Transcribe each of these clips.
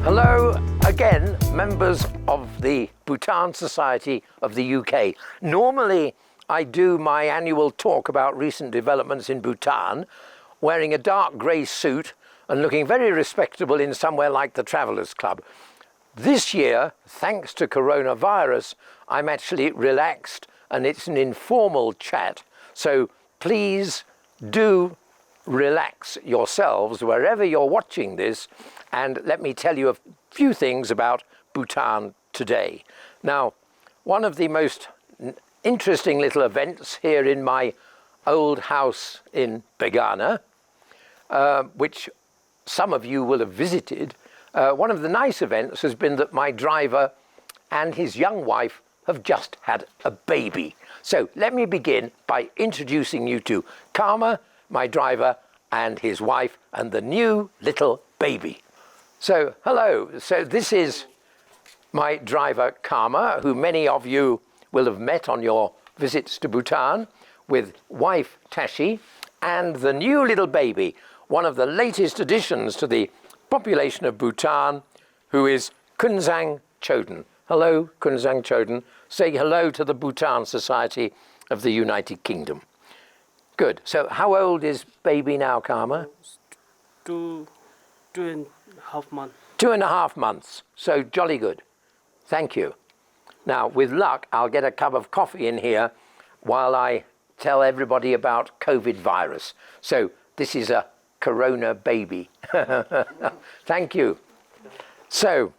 Hello again, members of the Bhutan Society of the UK. Normally, I do my annual talk about recent developments in Bhutan, wearing a dark grey suit and looking very respectable in somewhere like the Travellers Club. This year, thanks to coronavirus, I'm actually relaxed and it's an informal chat. So please do relax yourselves wherever you're watching this, and let me tell you a few things about Bhutan today. Now, one of the most interesting little events here in my old house in Begana, which some of you will have visited, one of the nice events has been that my driver and his young wife have just had a baby. So let me begin by introducing you to Karma, my driver, and his wife, and the new little baby. So, hello. So this is my driver, Karma, who many of you will have met on your visits to Bhutan, with wife, Tashi, and the new little baby, one of the latest additions to the population of Bhutan, who is Kunzang Choden. Hello, Kunzang Choden. Say hello to the Bhutan Society of the United Kingdom. Good. So how old is baby now, Karma? 2.5 months. 2.5 months. So jolly good. Thank you. Now, with luck, I'll get a cup of coffee in here while I tell everybody about COVID virus. So this is a corona baby. Thank you. So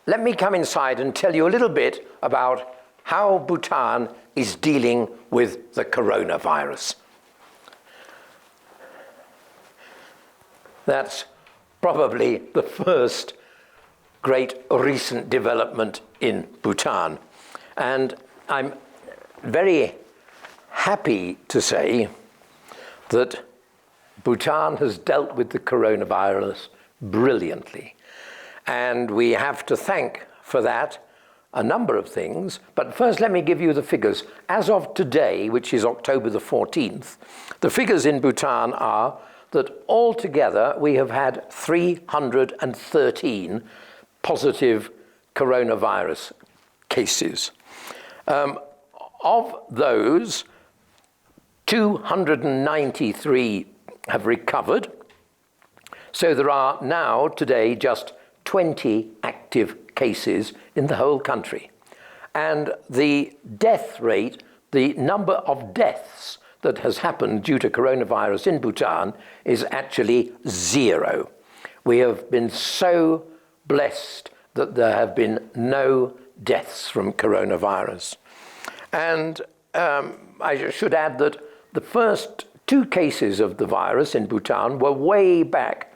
let me come inside and tell you a little bit about how Bhutan is dealing with the coronavirus. That's probably the first great recent development in Bhutan. And I'm very happy to say that Bhutan has dealt with the coronavirus brilliantly. And we have to thank for that a number of things. But first, let me give you the figures. As of today, which is October the 14th, the figures in Bhutan are that altogether we have had 313 positive coronavirus cases. Of those, 293 have recovered. So there are now, today, just 20 active cases in the whole country. And the death rate, the number of deaths that has happened due to coronavirus in Bhutan is actually 0. We have been so blessed that there have been no deaths from coronavirus. And I should add that the first 2 cases of the virus in Bhutan were way back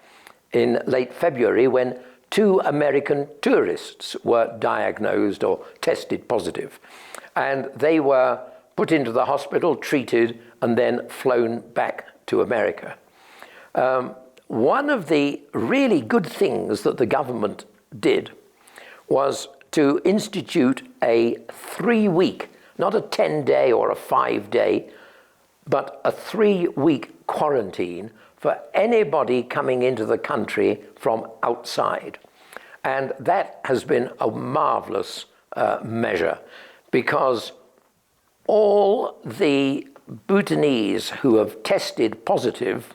in late February, when 2 American tourists were diagnosed or tested positive. And they were put into the hospital, treated, and then flown back to America. One of the really good things that the government did was to institute a 3-week, not a 10-day or a 5-day, but a 3-week quarantine for anybody coming into the country from outside. And that has been a marvelous measure, because all the Bhutanese who have tested positive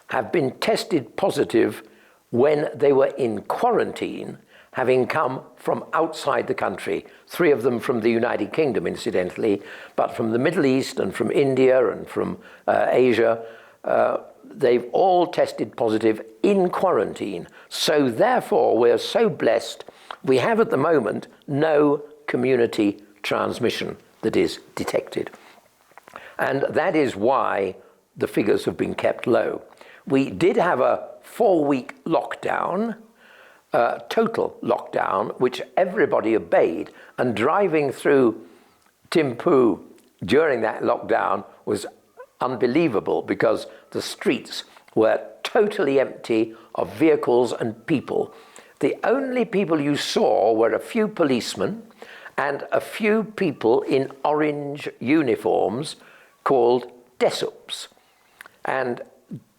have been tested positive when they were in quarantine, having come from outside the country. 3 of them from the United Kingdom, incidentally, but from the Middle East and from India and from Asia. They've all tested positive in quarantine. So therefore, we're so blessed. We have at the moment no community transmission that is detected. And that is why the figures have been kept low. We did have a 4-week lockdown, total lockdown, which everybody obeyed. And driving through Thimphu during that lockdown was unbelievable, because the streets were totally empty of vehicles and people. The only people you saw were a few policemen and a few people in orange uniforms called desups. And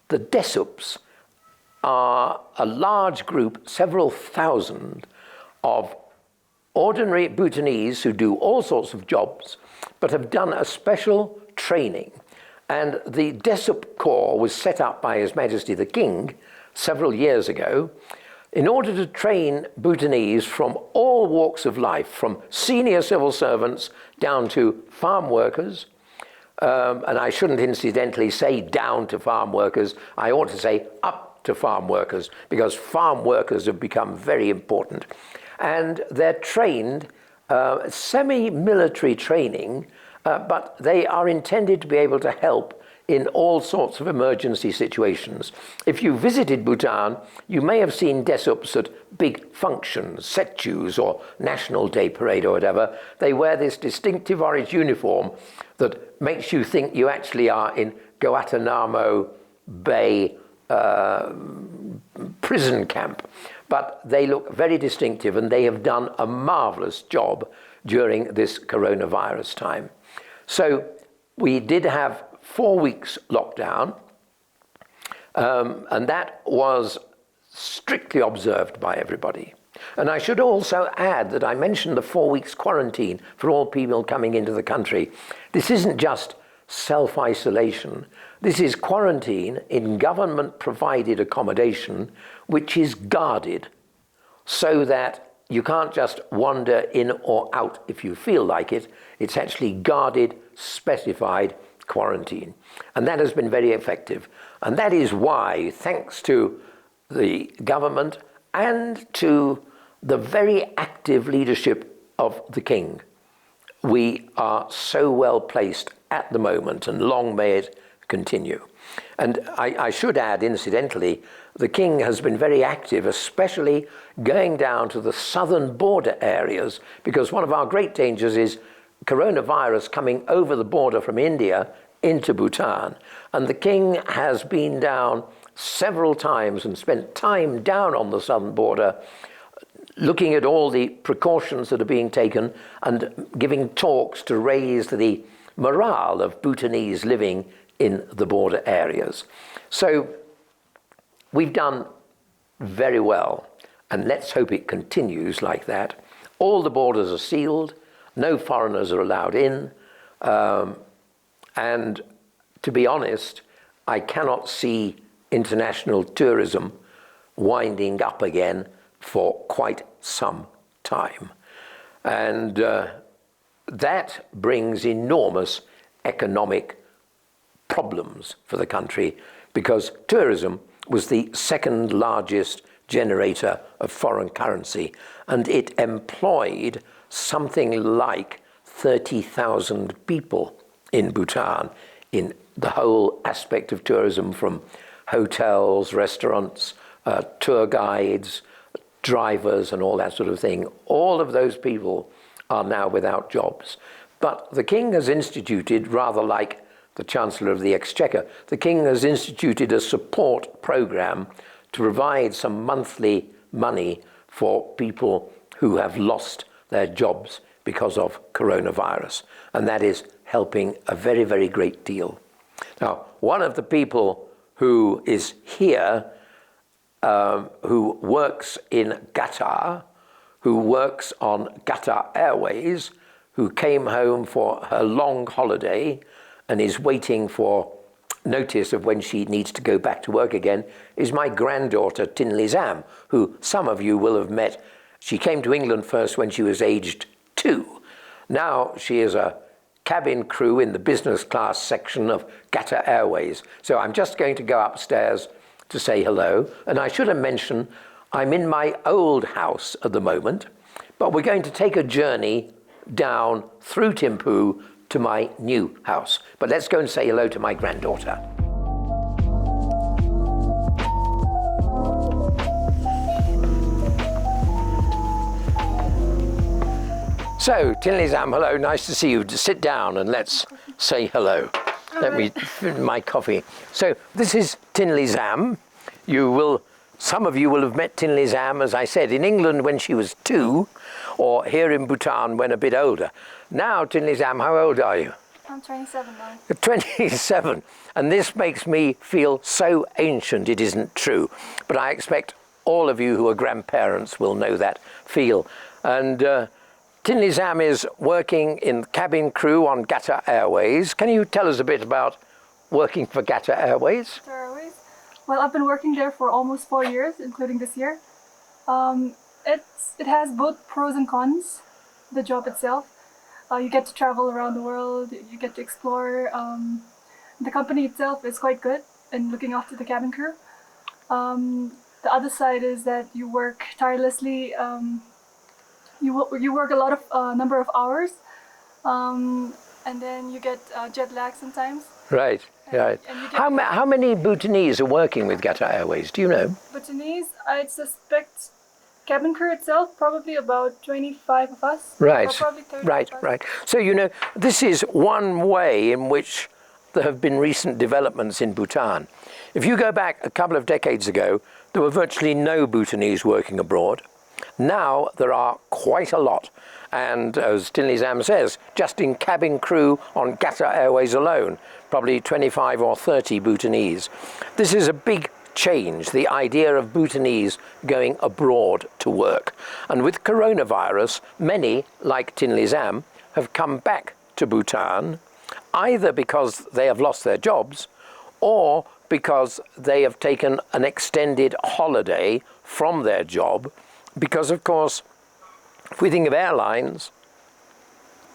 the desups are a large group, several thousand, of ordinary Bhutanese who do all sorts of jobs, but have done a special training. And the Desup Corps was set up by His Majesty the King several years ago in order to train Bhutanese from all walks of life, from senior civil servants down to farm workers. And I shouldn't incidentally say down to farm workers, I ought to say up to farm workers, because farm workers have become very important. And they're trained, semi-military training, but they are intended to be able to help in all sorts of emergency situations. If you visited Bhutan, you may have seen Desups at big functions, Setchus or National Day Parade or whatever. They wear this distinctive orange uniform that makes you think you actually are in Guantanamo Bay prison camp. But they look very distinctive, and they have done a marvelous job during this coronavirus time. So we did have 4 weeks lockdown, and that was strictly observed by everybody. And I should also add that I mentioned the 4 weeks quarantine for all people coming into the country. This isn't just self-isolation. This is quarantine in government-provided accommodation, which is guarded, so that you can't just wander in or out if you feel like it. It's actually guarded, specified quarantine. And that has been very effective. And that is why, thanks to the government and to the very active leadership of the King, we are so well placed at the moment, and long may it continue. And I should add, incidentally, the King has been very active, especially going down to the southern border areas, because one of our great dangers is coronavirus coming over the border from India into Bhutan. And the King has been down several times and spent time down on the southern border, looking at all the precautions that are being taken and giving talks to raise the morale of Bhutanese living in the border areas. So we've done very well, and let's hope it continues like that. All the borders are sealed, no foreigners are allowed in, and to be honest, I cannot see international tourism winding up again for quite some time. And that brings enormous economic problems for the country, because tourism was the second largest generator of foreign currency, and it employed something like 30,000 people in Bhutan in the whole aspect of tourism, from hotels, restaurants, tour guides, drivers, and all that sort of thing. All of those people are now without jobs. But the King has instituted, rather like the Chancellor of the Exchequer, the King has instituted a support program to provide some monthly money for people who have lost their jobs because of coronavirus. And that is helping a very, very great deal. Now, one of the people who is here, who works in Qatar, who works on Qatar Airways, who came home for her long holiday and is waiting for notice of when she needs to go back to work again, is my granddaughter, Tinley Zam, who some of you will have met. She came to England first when she was aged 2. Now she is a cabin crew in the business class section of Qatar Airways. So I'm just going to go upstairs to say hello. And I should have mentioned, I'm in my old house at the moment, but we're going to take a journey down through Thimphu to my new house. But let's go and say hello to my granddaughter. So, Tinley Zam, hello, nice to see you. Sit down and let's say hello. Let me fill my coffee. So, this is Tinley Zam. Some of you will have met Tinley Zam, as I said, in England when she was 2, or here in Bhutan when a bit older. Now, Tinley Zam, how old are you? I'm 27 now. 27. And this makes me feel so ancient it isn't true. But I expect all of you who are grandparents will know that feel. And Tin Lhe Xam is working in cabin crew on Qatar Airways. Can you tell us a bit about working for Qatar Airways? Qatar Airways? Well, I've been working there for almost 4 years, including this year. It has both pros and cons, the job itself. You get to travel around the world, you get to explore. The company itself is quite good in looking after the cabin crew. The other side is that you work tirelessly. You work a lot of number of hours, and then you get jet lag sometimes. Right, right. How many Bhutanese are working with Qatar Airways? Do you know? Bhutanese, I suspect, cabin crew itself, probably about 25 of us. Right, or probably 30 right, of us. right. So, you know, this is one way in which there have been recent developments in Bhutan. If you go back a couple of decades ago, there were virtually no Bhutanese working abroad. Now there are quite a lot. And as Tin Lhe Xam says, just in cabin crew on Qatar Airways alone, probably 25 or 30 Bhutanese. This is a big change, the idea of Bhutanese going abroad to work. And with coronavirus, many, like Tin Lhe Xam, have come back to Bhutan, either because they have lost their jobs or because they have taken an extended holiday from their job. Because, of course, if we think of airlines,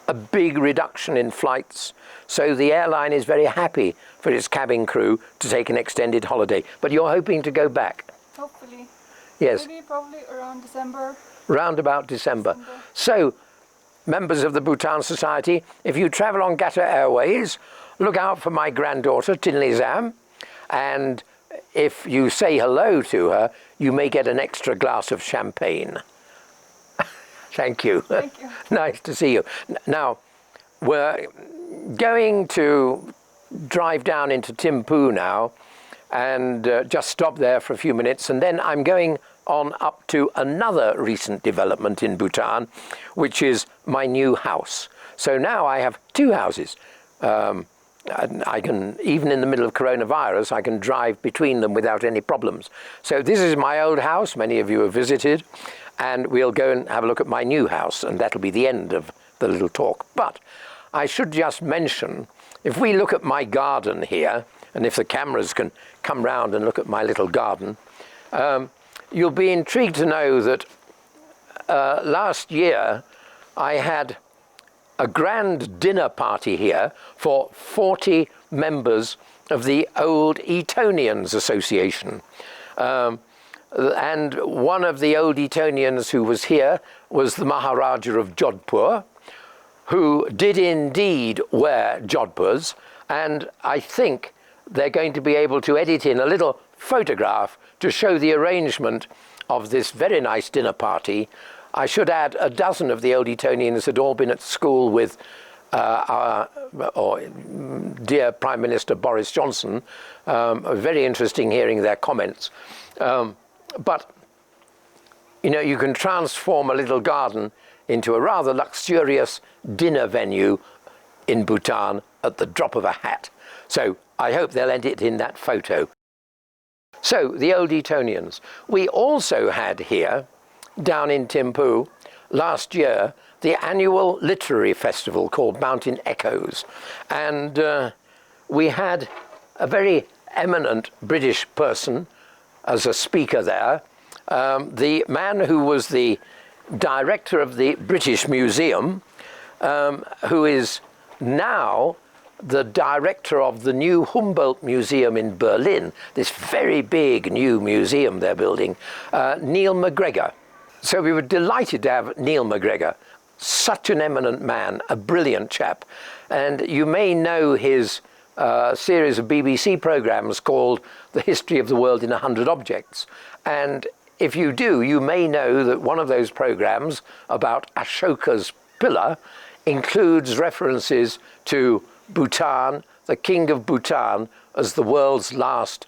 a big reduction in flights. So the airline is very happy for its cabin crew to take an extended holiday. But you're hoping to go back? Hopefully. Yes. Maybe probably around December. Round about December. So, members of the Bhutan Society, if you travel on Qatar Airways, look out for my granddaughter, Tin Lhe Xam, and if you say hello to her, you may get an extra glass of champagne. Thank you. Thank you. Nice to see you. Now, we're going to drive down into Thimphu now and just stop there for a few minutes, and then I'm going on up to another recent development in Bhutan, which is my new house. So now I have two houses. I can, even in the middle of coronavirus, I can drive between them without any problems. So this is my old house, many of you have visited, and we'll go and have a look at my new house, and that'll be the end of the little talk. But I should just mention, if we look at my garden here, and if the cameras can come round and look at my little garden, you'll be intrigued to know that last year I had a grand dinner party here for 40 members of the Old Etonians Association. And one of the Old Etonians who was here was the Maharaja of Jodhpur, who did indeed wear jodhpurs, and I think they're going to be able to edit in a little photograph to show the arrangement of this very nice dinner party. I should add, a dozen of the Old Etonians had all been at school with our dear Prime Minister Boris Johnson. Very interesting hearing their comments. But, you know, you can transform a little garden into a rather luxurious dinner venue in Bhutan at the drop of a hat. So I hope they'll edit in that photo. So, the Old Etonians. We also had here, down in Thimphu, last year, the annual literary festival called Mountain Echoes. And we had a very eminent British person as a speaker there. The man who was the director of the British Museum, who is now the director of the new Humboldt Museum in Berlin, this very big new museum they're building, Neil MacGregor. So we were delighted to have Neil MacGregor, such an eminent man, a brilliant chap. And you may know his series of BBC programmes called The History of the World in 100 Objects. And if you do, you may know that one of those programmes about Ashoka's pillar includes references to Bhutan, the king of Bhutan, as the world's last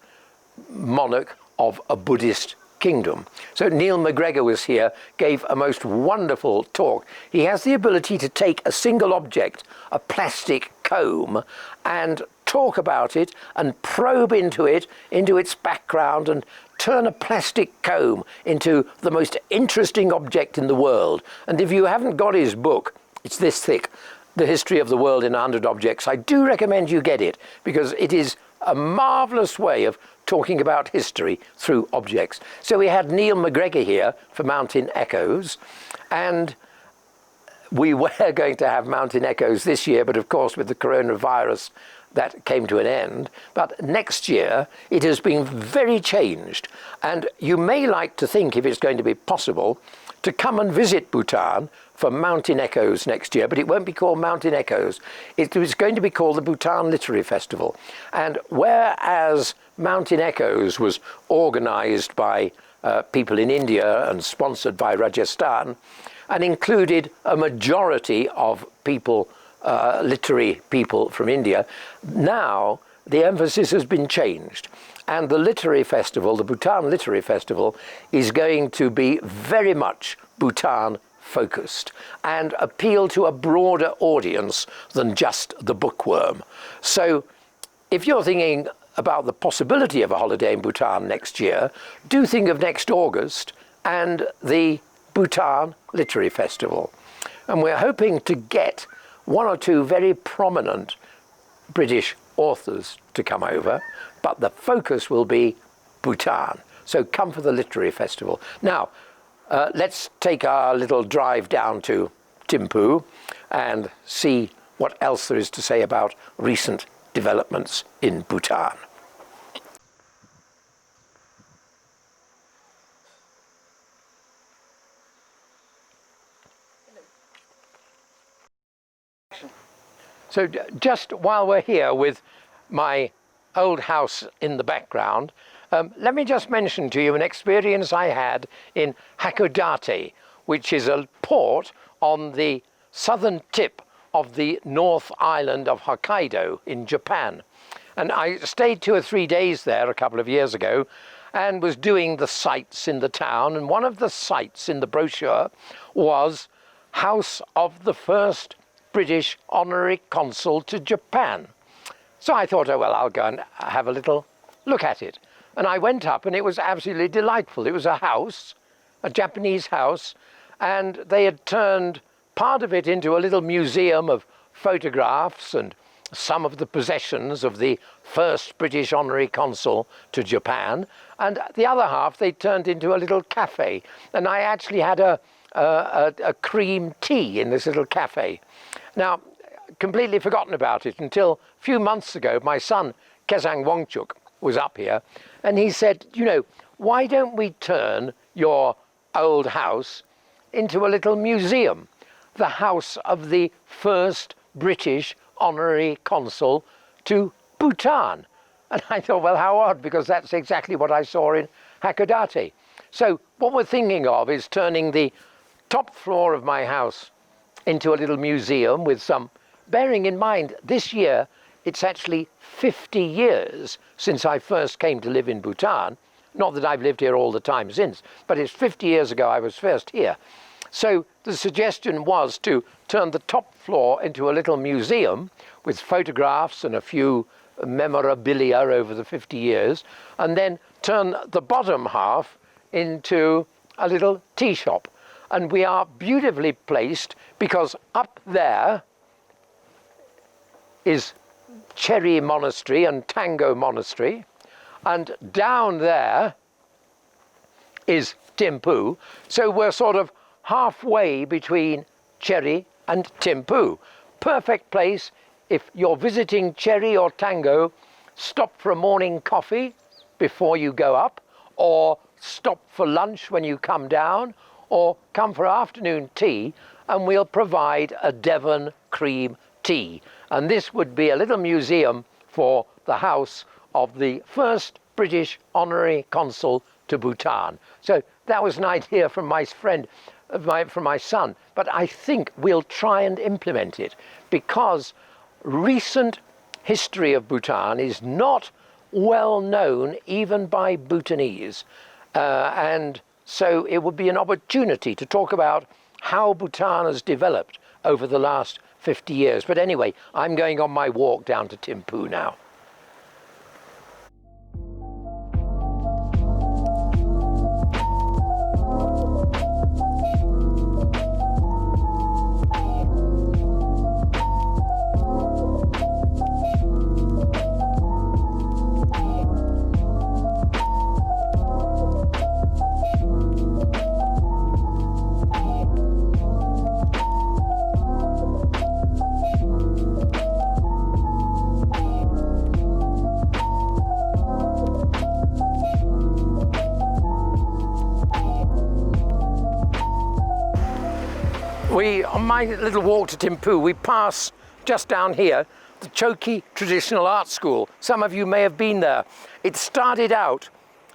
monarch of a Buddhist kingdom. So Neil MacGregor was here, gave a most wonderful talk. He has the ability to take a single object, a plastic comb and talk about it and probe into it, into its background, and turn a plastic comb into the most interesting object in the world. And if you haven't got his book, it's this thick, The History of the World in 100 Objects, I do recommend you get it, because it is a marvellous way of talking about history through objects. So we had Neil McGregor here for Mountain Echoes, and we were going to have Mountain Echoes this year, but of course with the coronavirus that came to an end. But next year it has been very changed, and you may like to think, if it's going to be possible, to come and visit Bhutan for Mountain Echoes next year, but it won't be called Mountain Echoes. It is going to be called the Bhutan Literary Festival. And whereas Mountain Echoes was organised by people in India and sponsored by Rajasthan, and included a majority of people, literary people from India, now the emphasis has been changed. And the Literary Festival, the Bhutan Literary Festival, is going to be very much Bhutan focused and appeal to a broader audience than just the bookworm. So if you're thinking about the possibility of a holiday in Bhutan next year, do think of next August and the Bhutan Literary Festival. And we're hoping to get one or two very prominent British authors to come over, but the focus will be Bhutan. So come for the Literary Festival. Now, let's take our little drive down to Thimphu and see what else there is to say about recent developments in Bhutan. So just while we're here with my old house in the background, let me just mention to you an experience I had in Hakodate, which is a port on the southern tip of the North Island of Hokkaido in Japan. And I stayed 2 or 3 days there a couple of years ago and was doing the sights in the town. And one of the sights in the brochure was House of the First British Honorary Consul to Japan. So I thought, oh, well, I'll go and have a little look at it. And I went up, and it was absolutely delightful. It was a house, a Japanese house, and they had turned part of it into a little museum of photographs and some of the possessions of the first British Honorary Consul to Japan, and the other half they turned into a little cafe. And I actually had a cream tea in this little cafe. Now, completely forgotten about it until a few months ago. My son, Kesang Wongchuk, was up here, and he said, you know, why don't we turn your old house into a little museum, the house of the first British Honorary Consul to Bhutan? And I thought, well, how odd, because that's exactly what I saw in Hakodate. So what we're thinking of is turning the top floor of my house into a little museum with some, bearing in mind this year it's actually 50 years since I first came to live in Bhutan. Not that I've lived here all the time since, but it's 50 years ago I was first here. So the suggestion was to turn the top floor into a little museum with photographs and a few memorabilia over the 50 years, and then turn the bottom half into a little tea shop. And we are beautifully placed because up there is Cherry Monastery and Tango Monastery, and down there is Thimphu. So we're sort of halfway between Cherry and Thimphu. Perfect place if you're visiting Cherry or Tango. Stop for a morning coffee before you go up, or stop for lunch when you come down, or come for afternoon tea, and we'll provide a Devon cream tea. And this would be a little museum for the house of the first British Honorary Consul to Bhutan. So that was an idea from my friend, from my son, but I think we'll try and implement it, because recent history of Bhutan is not well known even by Bhutanese. And so it would be an opportunity to talk about how Bhutan has developed over the last 50 years. But anyway, I'm going on my walk down to Thimphu now. On my little walk to Thimphu, we pass just down here the Choki Traditional Art School. Some of you may have been there. It started out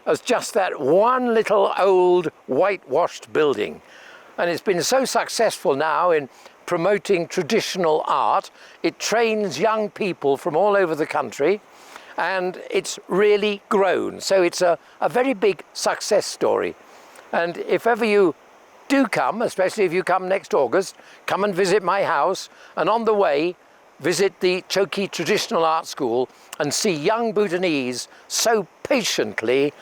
as just that one little old whitewashed building, and it's been so successful now in promoting traditional art. It trains young people from all over the country, and it's really grown. So it's a very big success story. And if ever you do come, especially if you come next August, come and visit my house, and on the way visit the Choki Traditional Art School and see young Bhutanese so patiently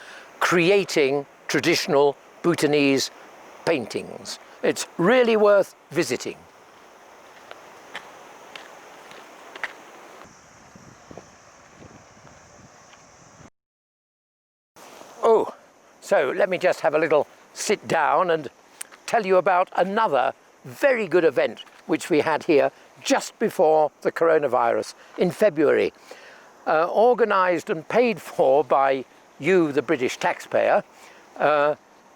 creating traditional Bhutanese paintings. It's really worth visiting. Oh, so let me just have a little sit down and tell you about another very good event which we had here just before the coronavirus in February, organised and paid for by you, the British taxpayer.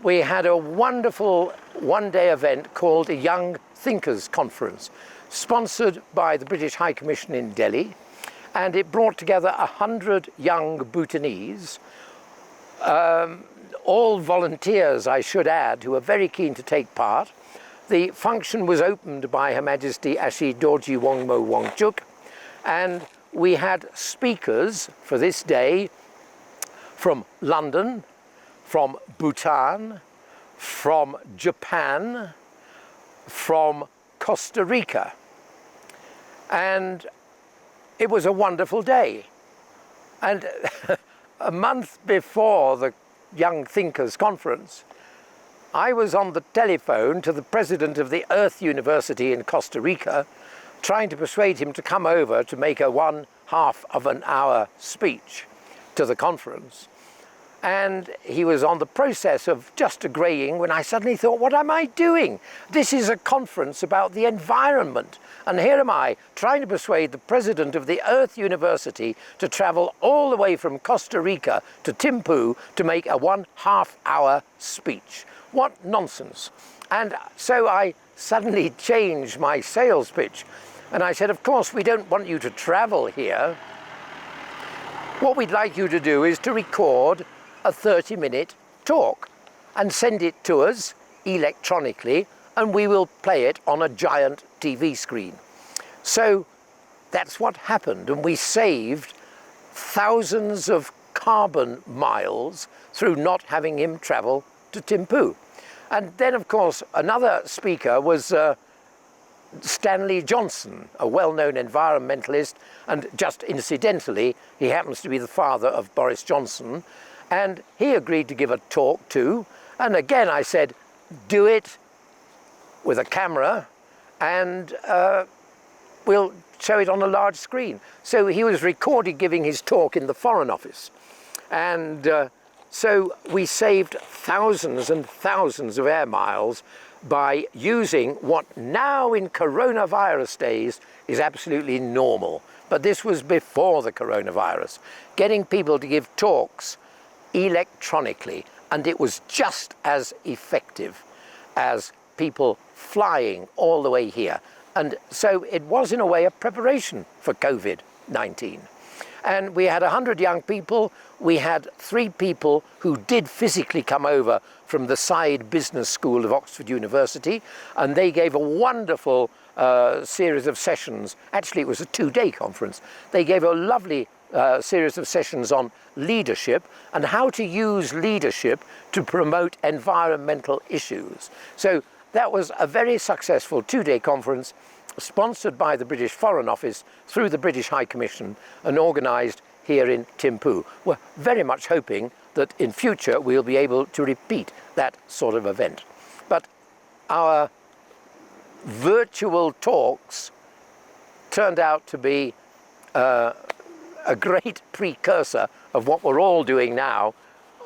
We had a wonderful one-day event called a Young Thinkers Conference, sponsored by the British High Commission in Delhi, and it brought together 100 young Bhutanese, all volunteers, I should add, who are very keen to take part. The function was opened by Her Majesty Ashi Dorji Wongmo Wongchuk, and we had speakers for this day from London, from Bhutan, from Japan, from Costa Rica. And it was a wonderful day. And a month before the Young Thinkers Conference, I was on the telephone to the president of the Earth University in Costa Rica, trying to persuade him to come over to make a 1/2 of an hour speech to the conference. And he was on the process of just agreeing when I suddenly thought, what am I doing? This is a conference about the environment. And here am I trying to persuade the president of the Earth University to travel all the way from Costa Rica to Thimphu to make a 1/2 hour speech. What nonsense. And so I suddenly changed my sales pitch. And I said, of course, we don't want you to travel here. What we'd like you to do is to record a 30-minute talk and send it to us electronically, and we will play it on a giant TV screen. So that's what happened, and we saved thousands of carbon miles through not having him travel to Thimphu. And then, of course, another speaker was Stanley Johnson, a well-known environmentalist, and just incidentally, he happens to be the father of Boris Johnson, and he agreed to give a talk too. And again, I said, do it with a camera, and we'll show it on a large screen. So he was recorded giving his talk in the Foreign Office. And so we saved thousands and thousands of air miles by using what now in coronavirus days is absolutely normal. But this was before the coronavirus, getting people to give talks electronically, and it was just as effective as people flying all the way here. And so it was in a way a preparation for COVID-19. And we had 100 young people. We had 3 people who did physically come over from the Side Business School of Oxford University, and they gave a wonderful series of sessions. Actually, it was a 2-day conference. They gave a lovely series of sessions on leadership and how to use leadership to promote environmental issues. So that was a very successful 2-day conference, sponsored by the British Foreign Office through the British High Commission and organised here in Thimphu. We're very much hoping that in future we'll be able to repeat that sort of event. But our virtual talks turned out to be a great precursor of what we're all doing now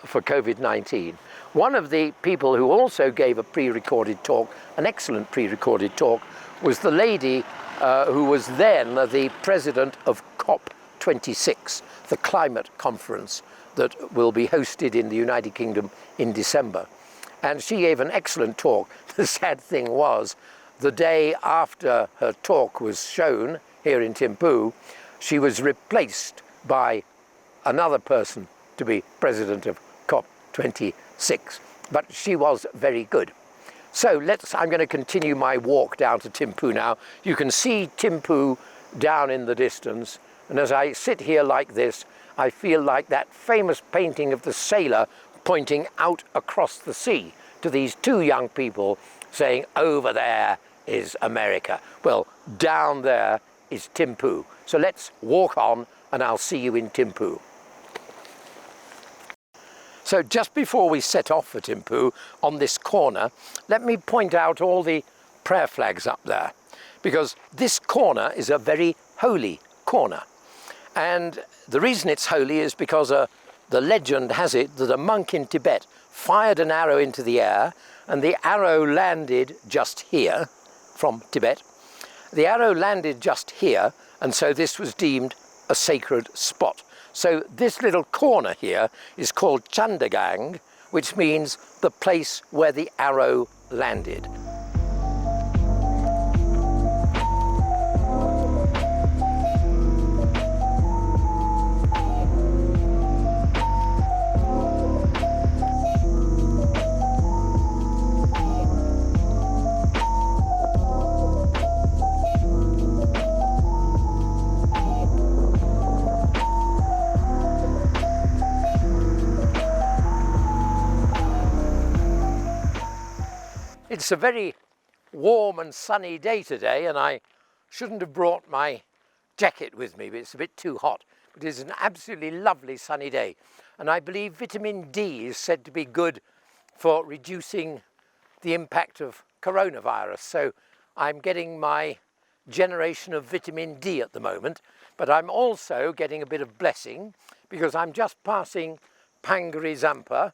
for COVID-19. One of the people who also gave a pre-recorded talk, an excellent pre-recorded talk, was the lady who was then the president of COP26, the climate conference that will be hosted in the United Kingdom in December. And she gave an excellent talk. The sad thing was, the day after her talk was shown here in Thimphu, she was replaced by another person to be president of COP26. But she was very good. So I'm going to continue my walk down to Thimphu now. You can see Thimphu down in the distance. And as I sit here like this, I feel like that famous painting of the sailor pointing out across the sea to these two young people saying, over there is America. Well, down there is Thimphu. So let's walk on and I'll see you in Thimphu. So just before we set off for Thimphu, on this corner, let me point out all the prayer flags up there, because this corner is a very holy corner. And the reason it's holy is because the legend has it that a monk in Tibet fired an arrow into the air, and the arrow landed just here from Tibet. The arrow landed just here, and so this was deemed a sacred spot. So this little corner here is called Chandagang, which means the place where the arrow landed. It's a very warm and sunny day today, and I shouldn't have brought my jacket with me, but it's a bit too hot. But it is an absolutely lovely sunny day, and I believe vitamin D is said to be good for reducing the impact of coronavirus. So I'm getting my generation of vitamin D at the moment, but I'm also getting a bit of blessing because I'm just passing Pangri Zampa,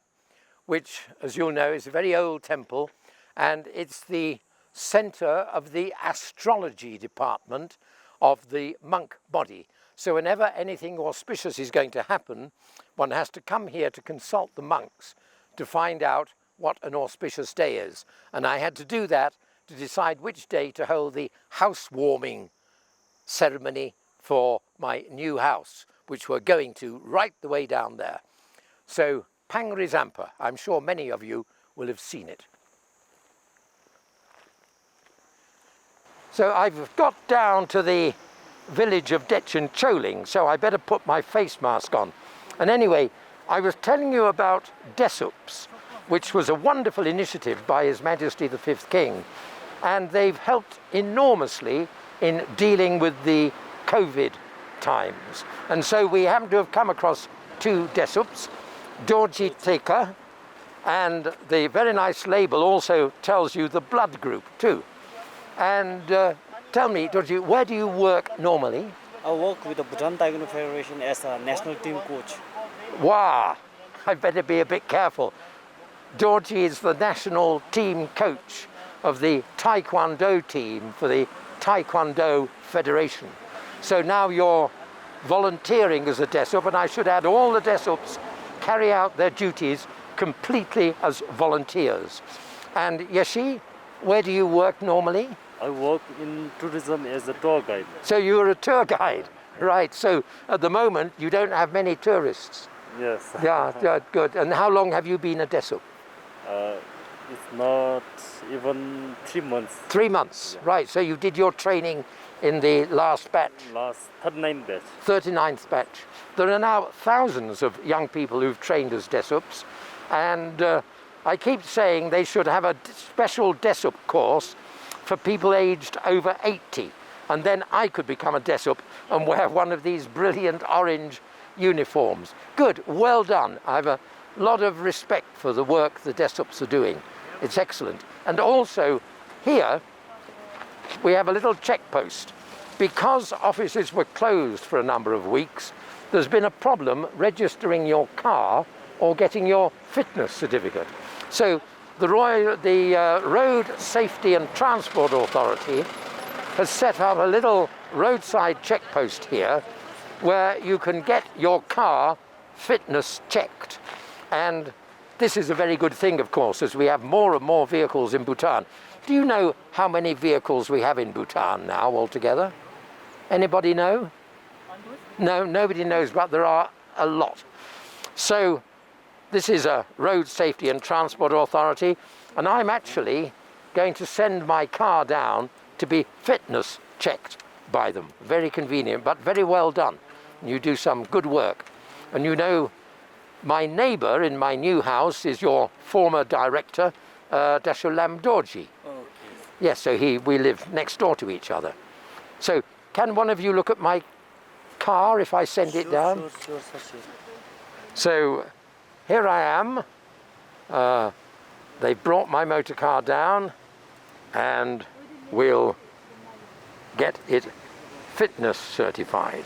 which, as you'll know, is a very old temple. And it's the center of the astrology department of the monk body. So whenever anything auspicious is going to happen, one has to come here to consult the monks to find out what an auspicious day is. And I had to do that to decide which day to hold the housewarming ceremony for my new house, which we're going to right the way down there. So Pangri Zampa, I'm sure many of you will have seen it. So I've got down to the village of Gyeltshen Choling, so I better put my face mask on. And anyway, I was telling you about Desups, which was a wonderful initiative by His Majesty the Fifth King. And they've helped enormously in dealing with the COVID times. And so we happen to have come across two Desups, Dorji Teka, and the very nice label also tells you the blood group too. And tell me, Dorji, where do you work normally? I work with the Bhutan Taekwondo Federation as a national team coach. Wow, I better be a bit careful. Dorji is the national team coach of the Taekwondo team for the Taekwondo Federation. So now you're volunteering as a Desup, and I should add all the Desups carry out their duties completely as volunteers. And Yeshi, where do you work normally? I work in tourism as a tour guide. So you're a tour guide, right? So at the moment you don't have many tourists. Yes. Yeah, good. And how long have you been a Desup? It's not even 3 months. 3 months, yeah. Right. So you did your training in the last batch? Last 39th batch. 39th batch. There are now thousands of young people who've trained as Desups, and I keep saying they should have a special Desup course for people aged over 80. And then I could become a Desup and wear one of these brilliant orange uniforms. Good, well done. I have a lot of respect for the work the Desups are doing. It's excellent. And also here we have a little check post. Because offices were closed for a number of weeks, there's been a problem registering your car or getting your fitness certificate. So the Road Safety and Transport Authority has set up a little roadside check post here where you can get your car fitness checked. And this is a very good thing, of course, as we have more and more vehicles in Bhutan. Do you know how many vehicles we have in Bhutan now altogether? Anybody know? No, nobody knows, but there are a lot. So this is a Road Safety and Transport Authority, and I'm actually going to send my car down to be fitness checked by them. Very convenient, but very well done. You do some good work. And you know, my neighbour in my new house is your former director, Dashulam Dorji. Okay. Yes, so we live next door to each other. So can one of you look at my car if I send it down? Sure. So here I am. They've brought my motor car down and we'll get it fitness certified.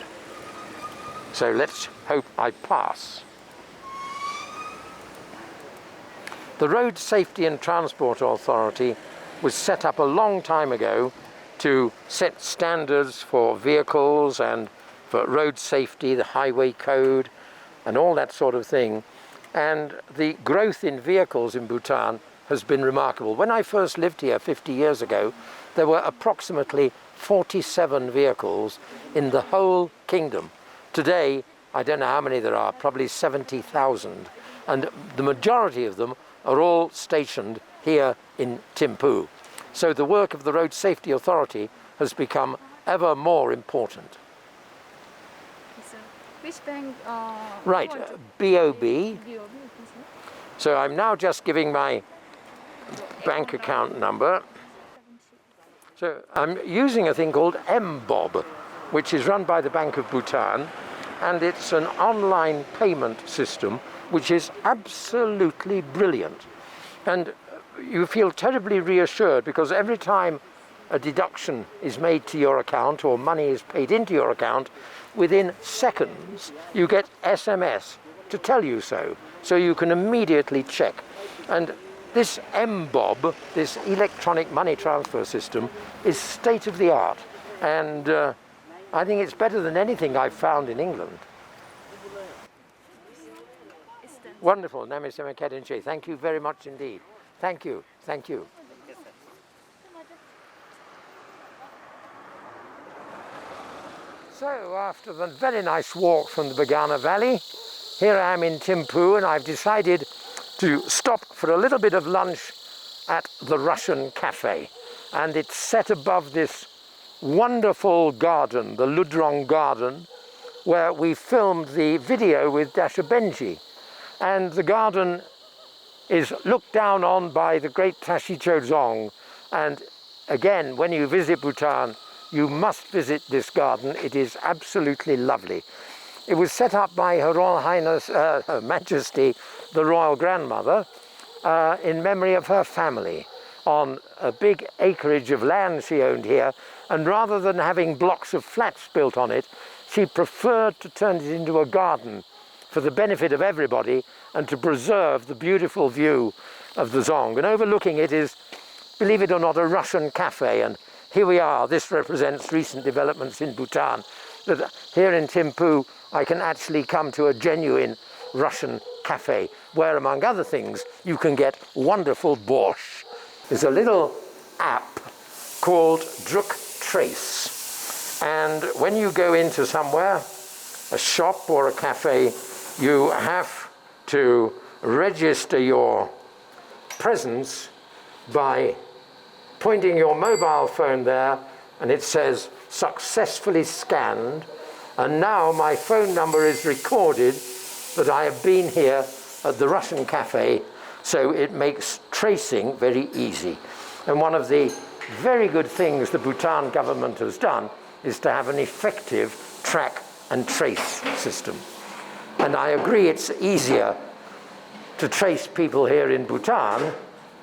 So let's hope I pass. The Road Safety and Transport Authority was set up a long time ago to set standards for vehicles and for road safety, the highway code, and all that sort of thing. And the growth in vehicles in Bhutan has been remarkable. When I first lived here 50 years ago, there were approximately 47 vehicles in the whole kingdom. Today, I don't know how many there are, probably 70,000. And the majority of them are all stationed here in Thimphu. So the work of the Road Safety Authority has become ever more important. So, which bank? Right, BOB. BOB. So I'm now just giving my bank account number. So I'm using a thing called MBOB, which is run by the Bank of Bhutan, and it's an online payment system which is absolutely brilliant. And you feel terribly reassured because every time a deduction is made to your account or money is paid into your account, within seconds you get SMS to tell you so. So you can immediately check. And this MBOB, this electronic money transfer system, is state of the art. And I think it's better than anything I've found in England. Wonderful. Namaste Kadinche. Thank you very much indeed. Thank you. Thank you. So after the very nice walk from the Bagana Valley, here I am in Thimphu, and I've decided to stop for a little bit of lunch at the Russian Cafe. And it's set above this wonderful garden, the Ludrong Garden, where we filmed the video with Dasha Benji. And the garden is looked down on by the great Tashicho Dzong. And again, when you visit Bhutan, you must visit this garden. It is absolutely lovely. It was set up by Her Royal Highness, Her Majesty, the Royal Grandmother, in memory of her family, on a big acreage of land she owned here. And rather than having blocks of flats built on it, she preferred to turn it into a garden for the benefit of everybody and to preserve the beautiful view of the Dzong. And overlooking it is, believe it or not, a Russian cafe. And here we are. This represents recent developments in Bhutan. That here in Thimphu, I can actually come to a genuine Russian cafe, where, among other things, you can get wonderful borscht. There's a little app called Druk Trace. And when you go into somewhere, a shop or a cafe, you have to register your presence by pointing your mobile phone there, and it says successfully scanned, and now my phone number is recorded that I have been here at the Russian cafe, so it makes tracing very easy. And one of the very good things the Bhutan government has done is to have an effective track and trace system. And I agree it's easier to trace people here in Bhutan,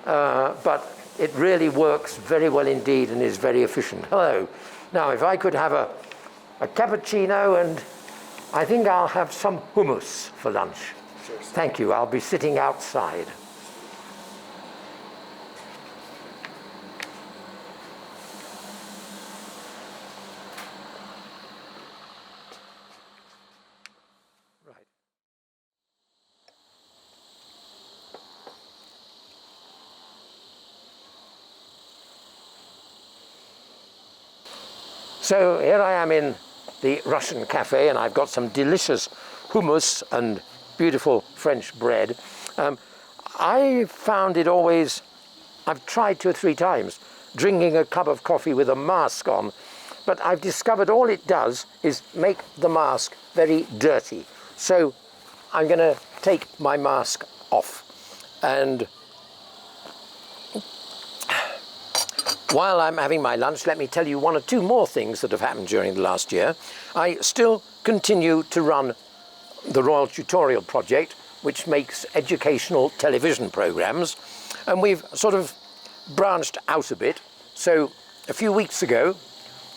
but it really works very well indeed and is very efficient. Hello. Now, if I could have a cappuccino, and I think I'll have some hummus for lunch. Sure. Thank you. I'll be sitting outside. Right. So here I am in the Russian cafe, and I've got some delicious hummus and beautiful French bread. I found it always, I've tried 2 or 3 times, drinking a cup of coffee with a mask on, but I've discovered all it does is make the mask very dirty. So I'm going to take my mask off. And while I'm having my lunch, let me tell you 1 or 2 more things that have happened during the last year. I still continue to run the Royal Tutorial Project, which makes educational television programs, and we've sort of branched out a bit. So a few weeks ago,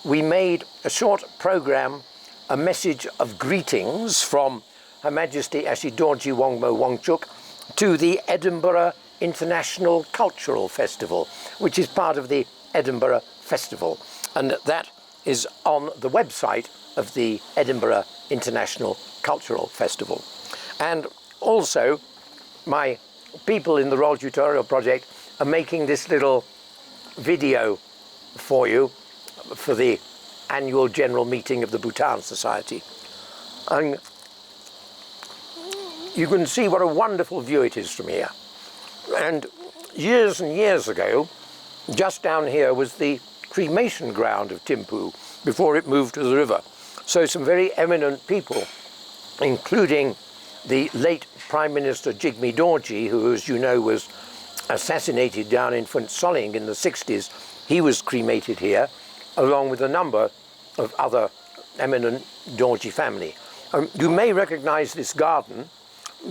we made a short program, a message of greetings from Her Majesty Ashidorji Wongmo Wongchuk to the Edinburgh International Cultural Festival, which is part of the Edinburgh Festival, and that is on the website of the Edinburgh International Cultural Festival. And also, my people in the Royal Tutorial Project are making this little video for you for the annual general meeting of the Bhutan Society. And you can see what a wonderful view it is from here. And years ago, just down here was the cremation ground of Thimphu before it moved to the river. So some very eminent people, including the late Prime Minister Jigme Dorji, who, as you know, was assassinated down in Phuntsholling Soling in the 60s, he was cremated here, along with a number of other eminent Dorji family. You may recognize this garden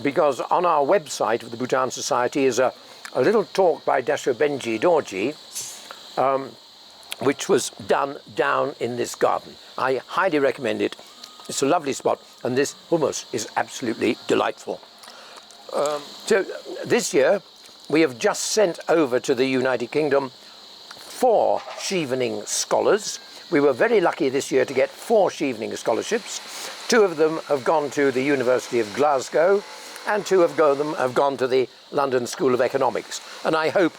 because on our website of the Bhutan Society is a little talk by Dashobenji Dorji, which was done down in this garden. I highly recommend it. It's a lovely spot, and this hummus is absolutely delightful. So this year, we have just sent over to the United Kingdom 4 Chevening scholars. We were very lucky this year to get 4 Chevening scholarships. 2 of them have gone to the University of Glasgow, and 2 of them have gone to the London School of Economics. And I hope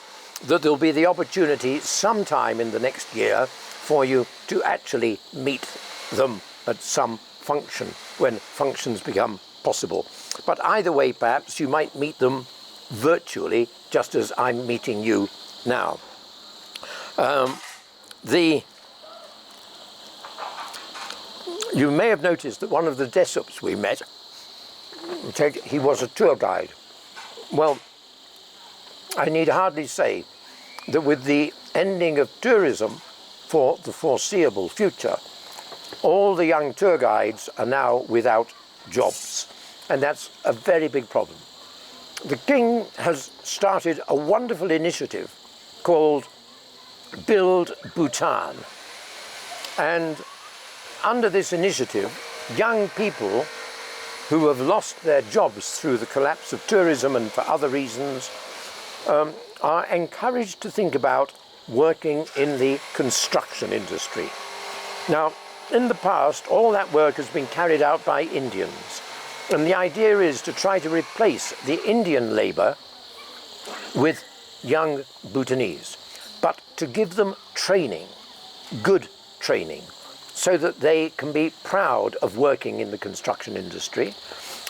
that there'll be the opportunity sometime in the next year for you to actually meet them at some function, when functions become possible. But either way, perhaps you might meet them virtually, just as I'm meeting you now. You may have noticed that one of the Desups we met, he was a tour guide. Well, I need hardly say that with the ending of tourism for the foreseeable future, all the young tour guides are now without jobs, and that's a very big problem. The King has started a wonderful initiative called Build Bhutan, and under this initiative, young people who have lost their jobs through the collapse of tourism and for other reasons are encouraged to think about working in the construction industry. Now, in the past, all that work has been carried out by Indians, and the idea is to try to replace the Indian labor with young Bhutanese, but to give them training, good training, so that they can be proud of working in the construction industry.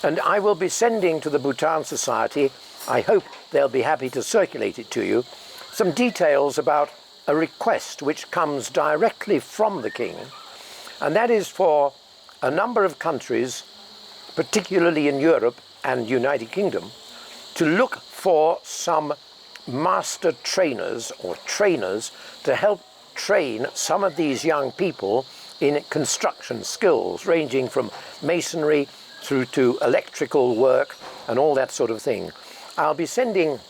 And I will be sending to the Bhutan Society, I hope they'll be happy to circulate it to you, some details about a request which comes directly from the King, and that is for a number of countries, particularly in Europe and United Kingdom, to look for some master trainers or trainers to help train some of these young people in construction skills, ranging from masonry through to electrical work and all that sort of thing. I'll be sending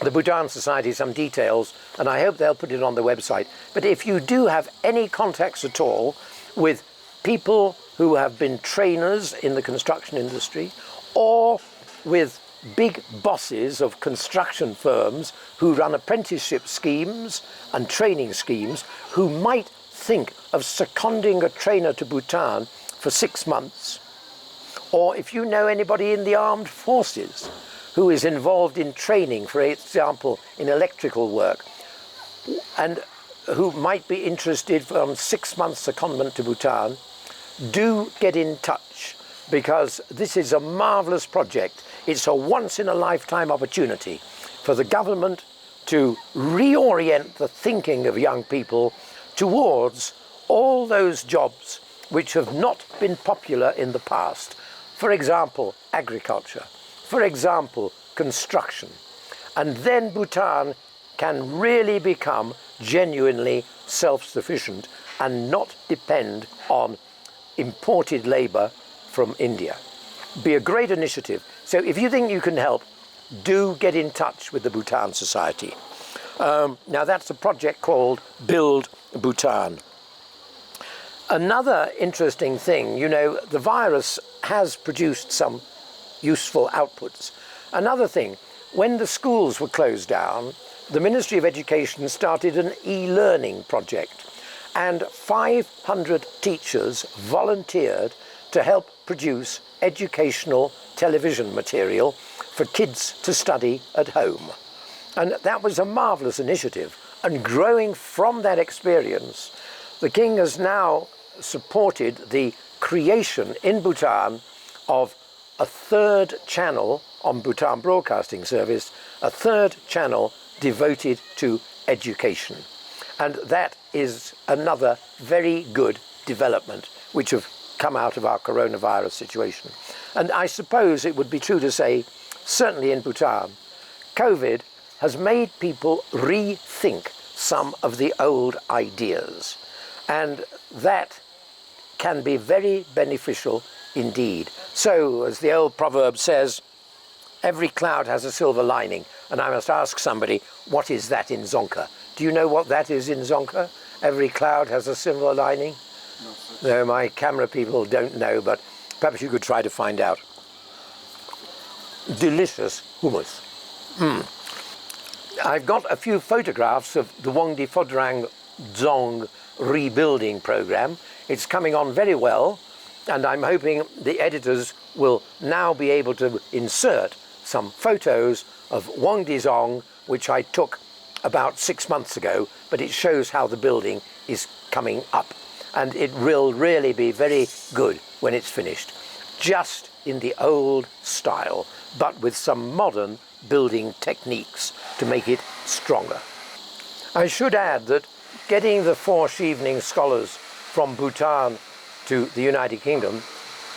the Bhutan Society some details, and I hope they'll put it on the website. But if you do have any contacts at all with people who have been trainers in the construction industry, or with big bosses of construction firms who run apprenticeship schemes and training schemes, who might think of seconding a trainer to Bhutan for 6 months, or if you know anybody in the armed forces who is involved in training, for example, in electrical work, and who might be interested from 6 months secondment to Bhutan, do get in touch, because this is a marvelous project. It's a once-in-a-lifetime opportunity for the government to reorient the thinking of young people towards all those jobs which have not been popular in the past. For example, agriculture. For example, construction. And then Bhutan can really become genuinely self-sufficient and not depend on imported labour from India. Be a great initiative. So if you think you can help, do get in touch with the Bhutan Society. Now that's a project called Build Bhutan. Another interesting thing, you know, the virus has produced some useful outputs. Another thing, when the schools were closed down, the Ministry of Education started an e-learning project, and 500 teachers volunteered to help produce educational television material for kids to study at home. And that was a marvellous initiative. And growing from that experience, the King has now supported the creation in Bhutan of a third channel on Bhutan Broadcasting Service, a third channel devoted to education. And that is another very good development which have come out of our coronavirus situation. And I suppose it would be true to say, certainly in Bhutan, COVID has made people rethink some of the old ideas. And that can be very beneficial indeed. So, as the old proverb says, every cloud has a silver lining. And I must ask somebody, what is that in Dzongkha? Do you know what that is in Dzongkha? Every cloud has a silver lining? No, my camera people don't know, but perhaps you could try to find out. Delicious hummus. I've got a few photographs of the Wongdi Phodrang Dzong rebuilding program. It's coming on very well, and I'm hoping the editors will now be able to insert some photos of Wongdi Dzong, which I took about 6 months ago, but it shows how the building is coming up. And it will really be very good when it's finished. Just in the old style, but with some modern building techniques to make it stronger. I should add that getting the 4 Evening Scholars from Bhutan to the United Kingdom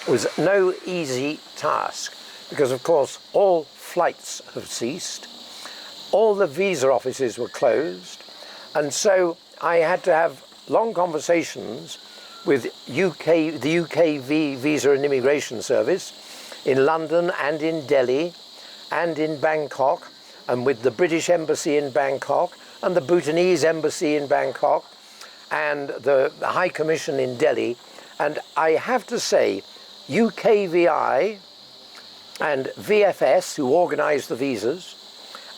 was no easy task, because of course all flights have ceased, all the visa offices were closed, and so I had to have long conversations with the UK Visa and Immigration Service in London and in Delhi and in Bangkok, and with the British Embassy in Bangkok and the Bhutanese Embassy in Bangkok and the High Commission in Delhi. And I have to say, UKVI and VFS, who organise the visas,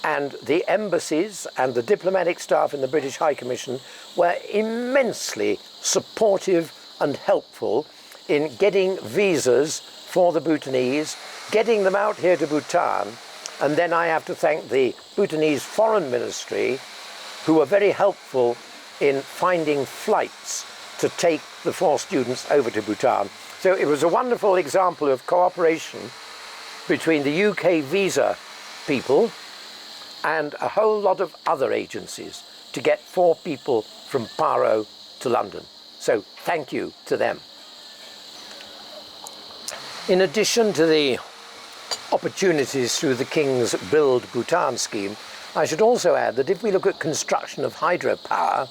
and the embassies and the diplomatic staff in the British High Commission were immensely supportive and helpful in getting visas for the Bhutanese, getting them out here to Bhutan. And then I have to thank the Bhutanese Foreign Ministry, who were very helpful in finding flights to take the 4 students over to Bhutan. So it was a wonderful example of cooperation between the UK visa people and a whole lot of other agencies to get 4 people from Paro to London. So thank you to them. In addition to the opportunities through the King's Build Bhutan scheme, I should also add that if we look at construction of hydropower,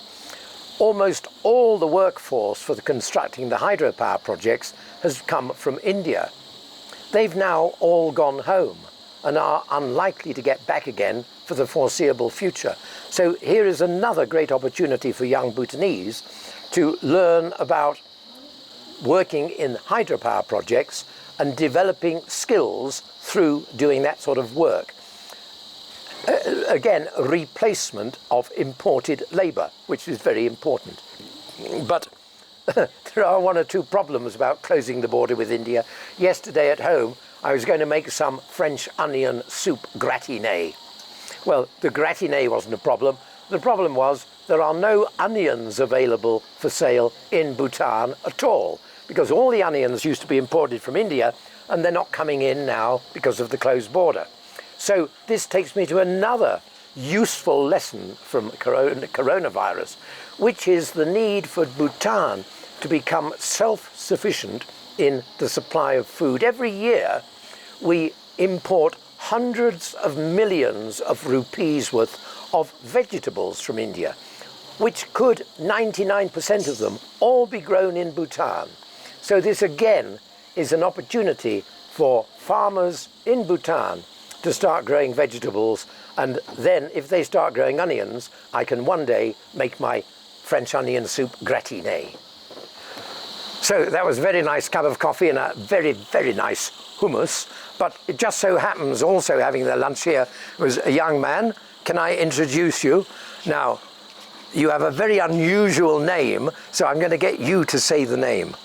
almost all the workforce for constructing the hydropower projects has come from India. They've now all gone home and are unlikely to get back again for the foreseeable future. So here is another great opportunity for young Bhutanese to learn about working in hydropower projects and developing skills through doing that sort of work. Again, a replacement of imported labour, which is very important. But there are one or two problems about closing the border with India. Yesterday at home, I was going to make some French onion soup gratiné. Well, the gratiné wasn't a problem. The problem was there are no onions available for sale in Bhutan at all, because all the onions used to be imported from India, and they're not coming in now because of the closed border. So this takes me to another useful lesson from coronavirus, which is the need for Bhutan to become self-sufficient in the supply of food. Every year we import hundreds of millions of rupees worth of vegetables from India, which could, 99% of them, all be grown in Bhutan. So this again is an opportunity for farmers in Bhutan to start growing vegetables, and then if they start growing onions, I can one day make my French onion soup gratiné. So that was a very nice cup of coffee and a very, very nice hummus. But it just so happens also having their lunch here was a young man. Can I introduce you? Now, you have a very unusual name, so I'm going to get you to say the name.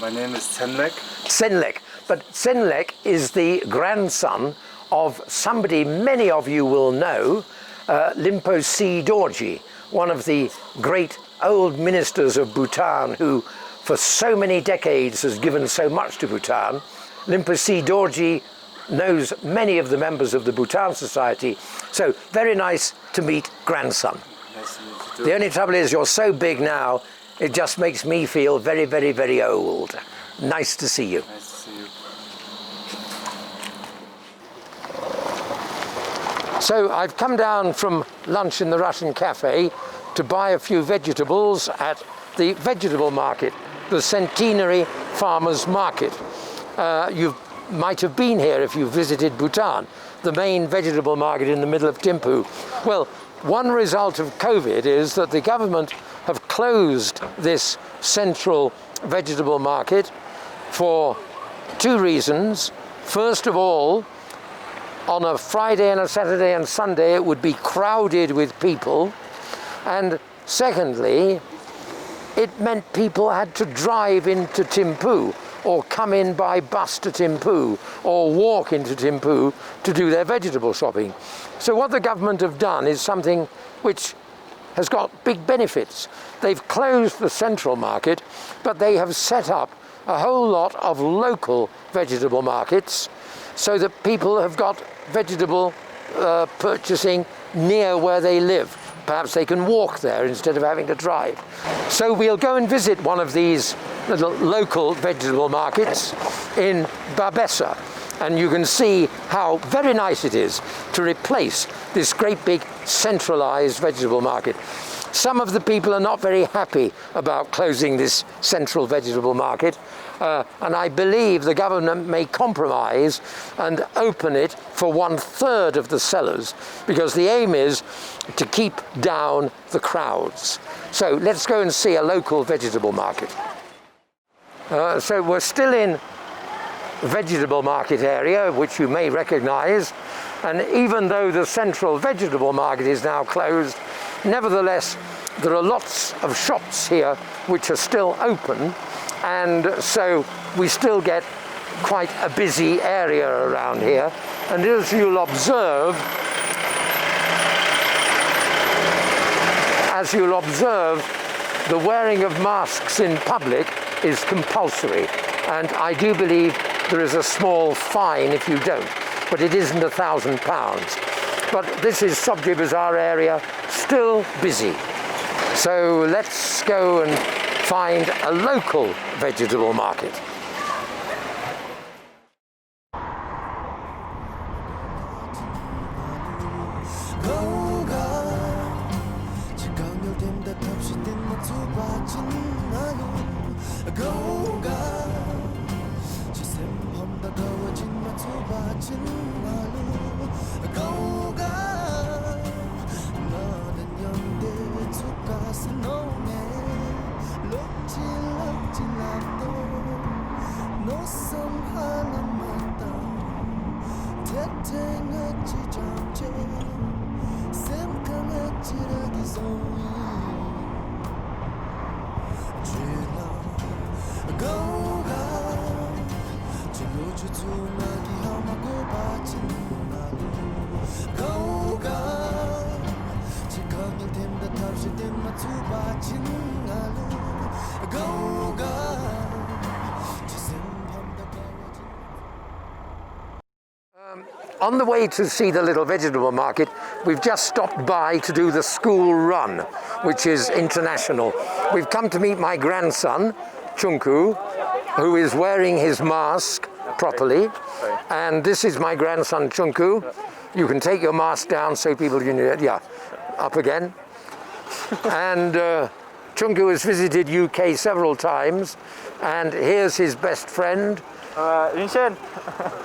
My name is Senlek. Senlek. But Senlek is the grandson of somebody many of you will know, Rinpoche Dorji, one of the great old ministers of Bhutan who for so many decades has given so much to Bhutan. Rinpoche Dorji knows many of the members of the Bhutan Society, so very nice to meet grandson. Nice to meet you too. The only trouble is you're so big now, it just makes me feel very, very, very old. Nice to see you. Nice to see you. So I've come down from lunch in the Russian cafe to buy a few vegetables at the vegetable market, the Centenary Farmers Market. You might have been here if you visited Bhutan, the main vegetable market in the middle of Thimphu. Well, one result of COVID is that the government have closed this central vegetable market for two reasons. First of all, on a Friday and a Saturday and Sunday it would be crowded with people, and secondly it meant people had to drive into Thimphu or come in by bus to Thimphu or walk into Thimphu to do their vegetable shopping. So what the government have done is something which has got big benefits. They've closed the central market, but they have set up a whole lot of local vegetable markets so that people have got vegetable purchasing near where they live. Perhaps they can walk there instead of having to drive. So we'll go and visit one of these little local vegetable markets in Babessa, and you can see how very nice it is to replace this great big centralized vegetable market. Some of the people are not very happy about closing this central vegetable market, and I believe the government may compromise and open it for 1/3 of the sellers, because the aim is to keep down the crowds. So let's go and see a local vegetable market. So we're still in vegetable market area, which you may recognize, and even though the central vegetable market is now closed, nevertheless there are lots of shops here which are still open, and so we still get quite a busy area around here. And as you'll observe, the wearing of masks in public is compulsory, and I do believe there is a small fine if you don't, but it isn't £1,000. But this is Sobji Bazaar area, still busy. So let's go and find a local vegetable market. On the way to see the little vegetable market, we've just stopped by to do the school run, which is international. We've come to meet my grandson, Chunku, who is wearing his mask properly. And this is my grandson, Chunku. You can take your mask down so people can, yeah, up again. And Chunku has visited UK several times. And here's his best friend, Rinchen.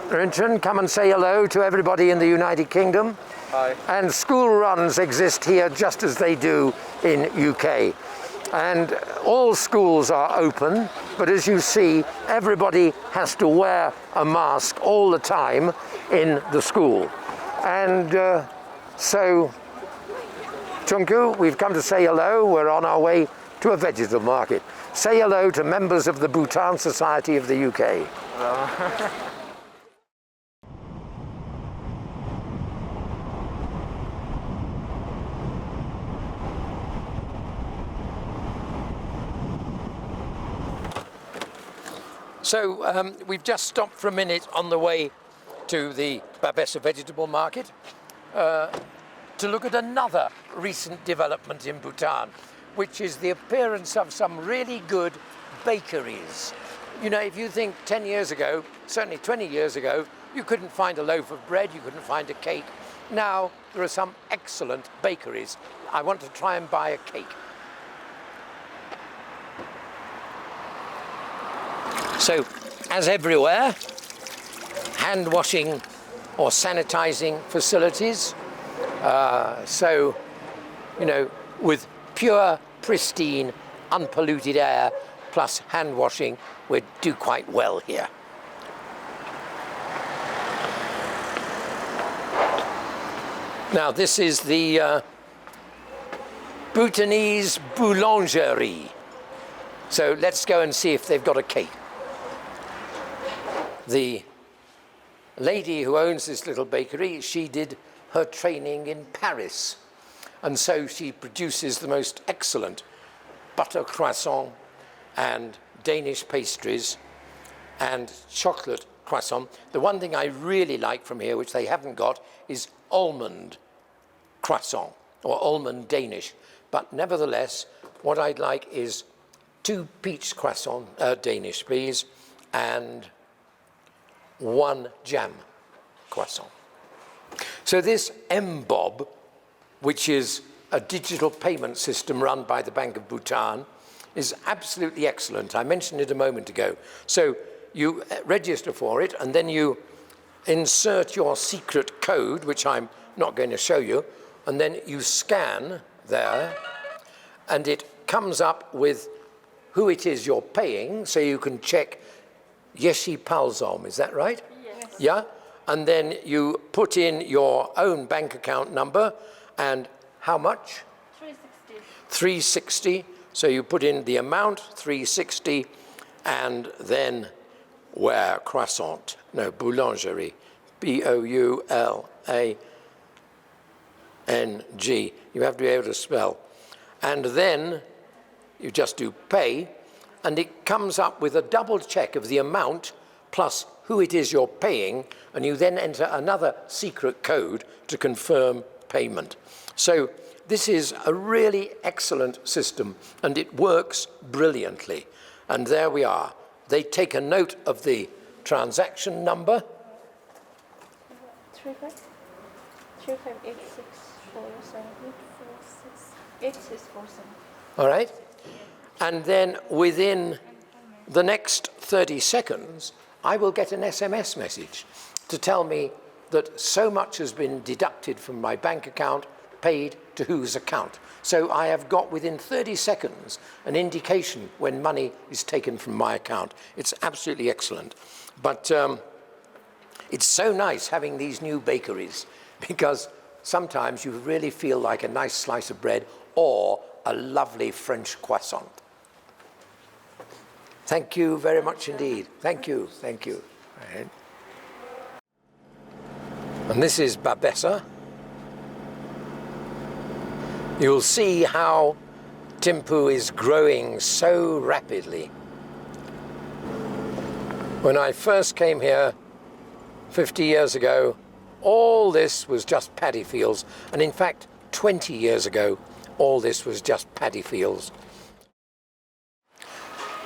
Rinchen, come and say hello to everybody in the United Kingdom. Hi. And school runs exist here just as they do in UK. And all schools are open, but as you see, everybody has to wear a mask all the time in the school. And so, Chunku, we've come to say hello. We're on our way to a vegetable market. Say hello to members of the Bhutan Society of the UK. So we've just stopped for a minute on the way to the Babessa vegetable market to look at another recent development in Bhutan, which is the appearance of some really good bakeries. You know, if you think 10 years ago, certainly 20 years ago, you couldn't find a loaf of bread, you couldn't find a cake. Now there are some excellent bakeries. I want to try and buy a cake. So, as everywhere, hand washing or sanitizing facilities. So, you know, with pure, pristine, unpolluted air plus hand washing, we do quite well here. Now, this is the Bhutanese boulangerie. So let's go and see if they've got a cake. The lady who owns this little bakery, she did her training in Paris. And so she produces the most excellent butter croissant and Danish pastries and chocolate croissant. The one thing I really like from here, which they haven't got, is almond croissant or almond Danish. But nevertheless, what I'd like is 2 peach croissant Danish, please, and 1 jam croissant. So this MBOB, which is a digital payment system run by the Bank of Bhutan, is absolutely excellent. I mentioned it a moment ago. So you register for it, and then you insert your secret code, which I'm not going to show you, and then you scan there, and it comes up with who it is you're paying, so you can check Yeshi Palzom, is that right? Yes. Yeah? And then you put in your own bank account number and how much? 360. 360. So you put in the amount, 360, and then where croissant, no, boulangerie, B-O-U-L-A-N-G. You have to be able to spell. And then you just do pay, and it comes up with a double check of the amount plus who it is you're paying, and you then enter another secret code to confirm payment. So this is a really excellent system, and it works brilliantly. And there we are. They take a note of the transaction number. 35? 3586478647. All right? And then within the next 30 seconds, I will get an SMS message to tell me that so much has been deducted from my bank account, paid to whose account. So I have got within 30 seconds an indication when money is taken from my account. It's absolutely excellent. But it's so nice having these new bakeries because sometimes you really feel like a nice slice of bread or a lovely French croissant. Thank you very much indeed. Thank you, thank you. Right. And this is Babessa. You'll see how Thimphu is growing so rapidly. When I first came here 50 years ago, all this was just paddy fields. And in fact, 20 years ago, all this was just paddy fields.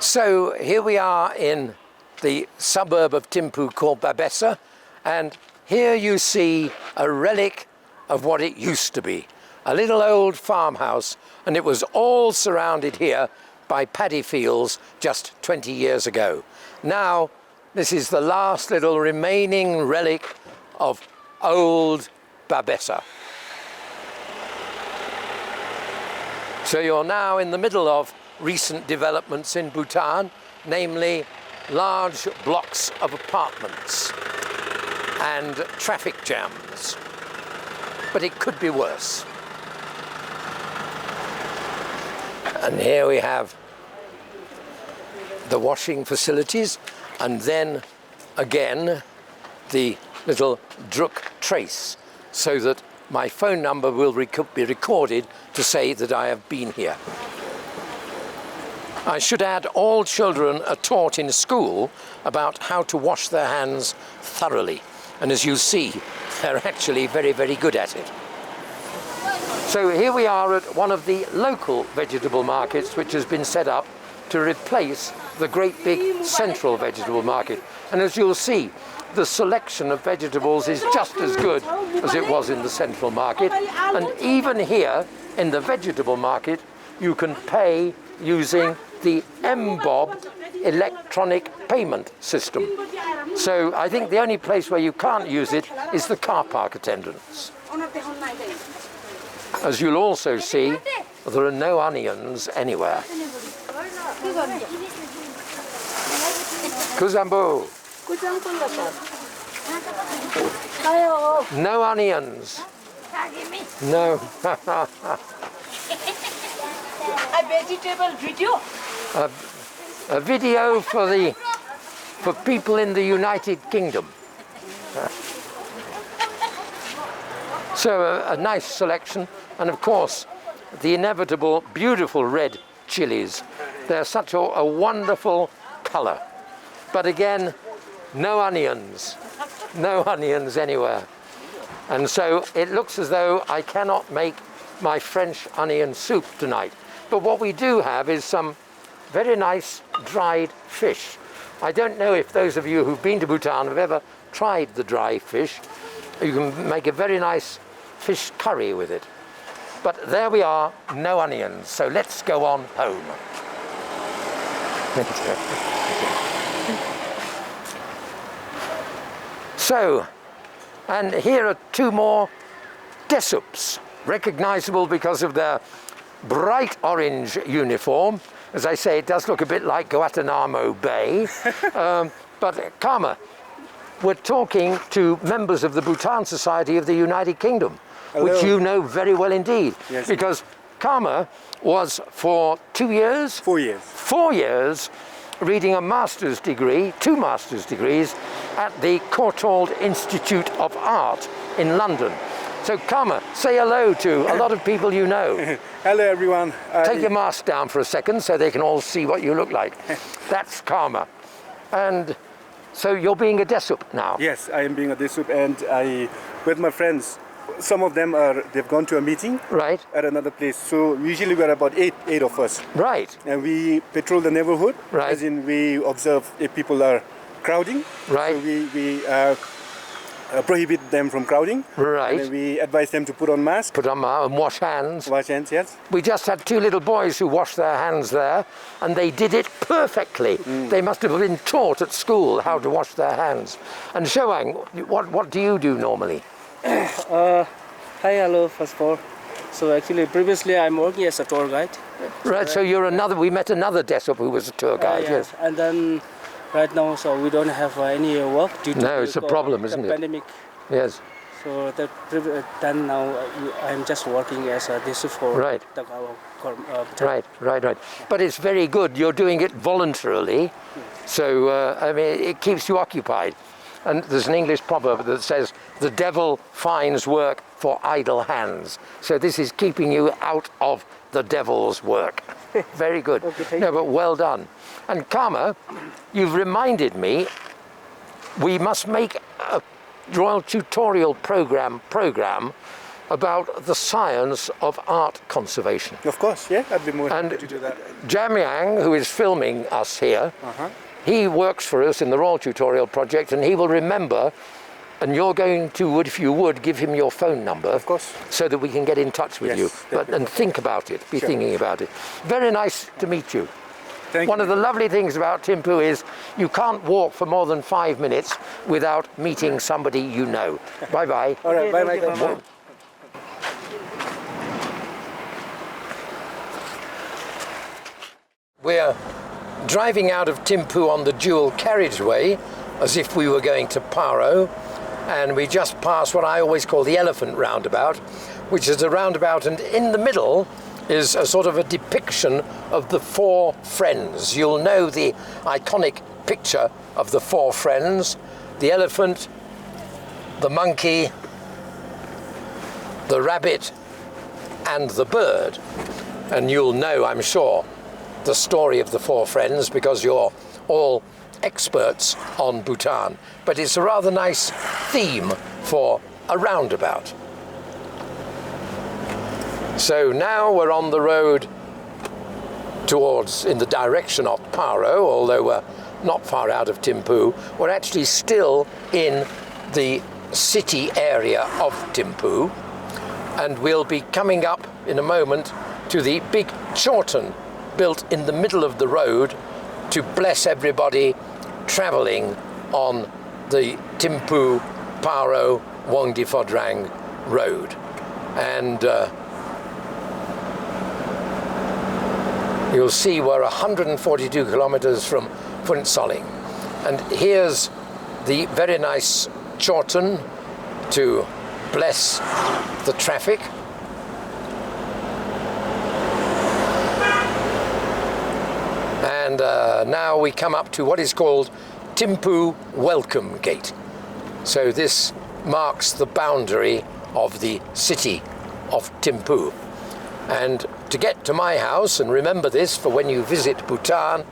So here we are in the suburb of Thimphu called Babessa, and here you see a relic of what it used to be. A little old farmhouse, and it was all surrounded here by paddy fields just 20 years ago. Now, this is the last little remaining relic of old Babessa. So you're now in the middle of recent developments in Bhutan, namely large blocks of apartments and traffic jams. But it could be worse. And here we have the washing facilities, and then again the little druk trace, so that my phone number will be recorded to say that I have been here. I should add, all children are taught in school about how to wash their hands thoroughly. And as you see, they're actually very, very good at it. So here we are at one of the local vegetable markets, which has been set up to replace the great big central vegetable market. And as you'll see, the selection of vegetables is just as good as it was in the central market. And even here in the vegetable market, you can pay using the MBOB electronic payment system. So I think the only place where you can't use it is the car park attendants. As you'll also see, there are no onions anywhere. Kuzambu. No onions. No. A vegetable video. A video for people in the United Kingdom. So a nice selection, and of course the inevitable beautiful red chilies. They're such a wonderful colour. But again, no onions anywhere. And so it looks as though I cannot make my French onion soup tonight. But what we do have is some very nice dried fish. I don't know if those of you who've been to Bhutan have ever tried the dry fish. You can make a very nice fish curry with it. But there we are, no onions. So let's go on home. So, and here are two more Desups, recognizable because of their bright orange uniform. As I say, it does look a bit like Guantanamo Bay. But Karma, we're talking to members of the Bhutan Society of the United Kingdom, Hello. which you know very well indeed. Yes. Because Karma was for 2 years? 4 years. 4 years reading a master's degree, 2 master's degrees, at the Courtauld Institute of Art in London. So Karma, say hello to a lot of people you know. Hello everyone. Take your mask down for a second so they can all see what you look like. That's Karma. And so you're being a Desup now? Yes, I am being a Desup, and I, with my friends, some of them they've gone to a meeting Right. at another place. So usually we're about eight of us. Right. And we patrol the neighborhood, Right. as in we observe if people are crowding. Right. So we prohibit them from crowding. Right. And then we advise them to put on masks, Put on and wash hands. wash hands, yes. We just had 2 little boys who washed their hands there, and they did it perfectly. They must have been taught at school how to wash their hands. And Shoang, what do you do normally? Hi, hello, first of all. So actually, previously I'm working as a tour guide. Right, so we met another Desup who was a tour guide, Yeah. yes. And then right now, so we don't have any work due to No, it's a problem, isn't the it? pandemic. Yes, So then now I'm just working as a this for Right. Right. But it's very good. You're doing it voluntarily, so I mean, it keeps you occupied. And there's an English proverb that says, "The devil finds work for idle hands." So this is keeping you out of the devil's work. Very good. Okay, thank No, but well done. And Karma, you've reminded me, we must make a Royal Tutorial program about the science of art conservation. Of course, yeah, I'd be more And happy to do that. Jamyang, who is filming us here, he works for us in the Royal Tutorial project, and he will remember, and you're going to, if you would, give him your phone number. Of course. So that we can get in touch with Yes, you definitely. and think about it, be Sure. thinking about it. Very nice to meet you. Thank One you. of the lovely things about Thimphu is you can't walk for more than 5 minutes without meeting somebody you know. Bye-bye. All right, bye, thank you. Michael. We're driving out of Thimphu on the dual carriageway as if we were going to Paro, and we just passed what I always call the elephant roundabout, which is a roundabout, and in the middle is a sort of a depiction of the 4 friends. You'll know the iconic picture of the 4 friends: the elephant, the monkey, the rabbit, and the bird. And you'll know, I'm sure, the story of the 4 friends because you're all experts on Bhutan. But it's a rather nice theme for a roundabout. So now we're on the road in the direction of Paro, although we're not far out of Thimphu. We're actually still in the city area of Thimphu, and we'll be coming up in a moment to the big chorten built in the middle of the road to bless everybody travelling on the Thimphu Paro Wongdi Phodrang road. And you'll see we're 142 kilometres from Phun Soling. And here's the very nice chorten to bless the traffic. And now we come up to what is called Thimphu Welcome Gate. So this marks the boundary of the city of Thimphu. And to get to my house, and remember this for when you visit Bhutan,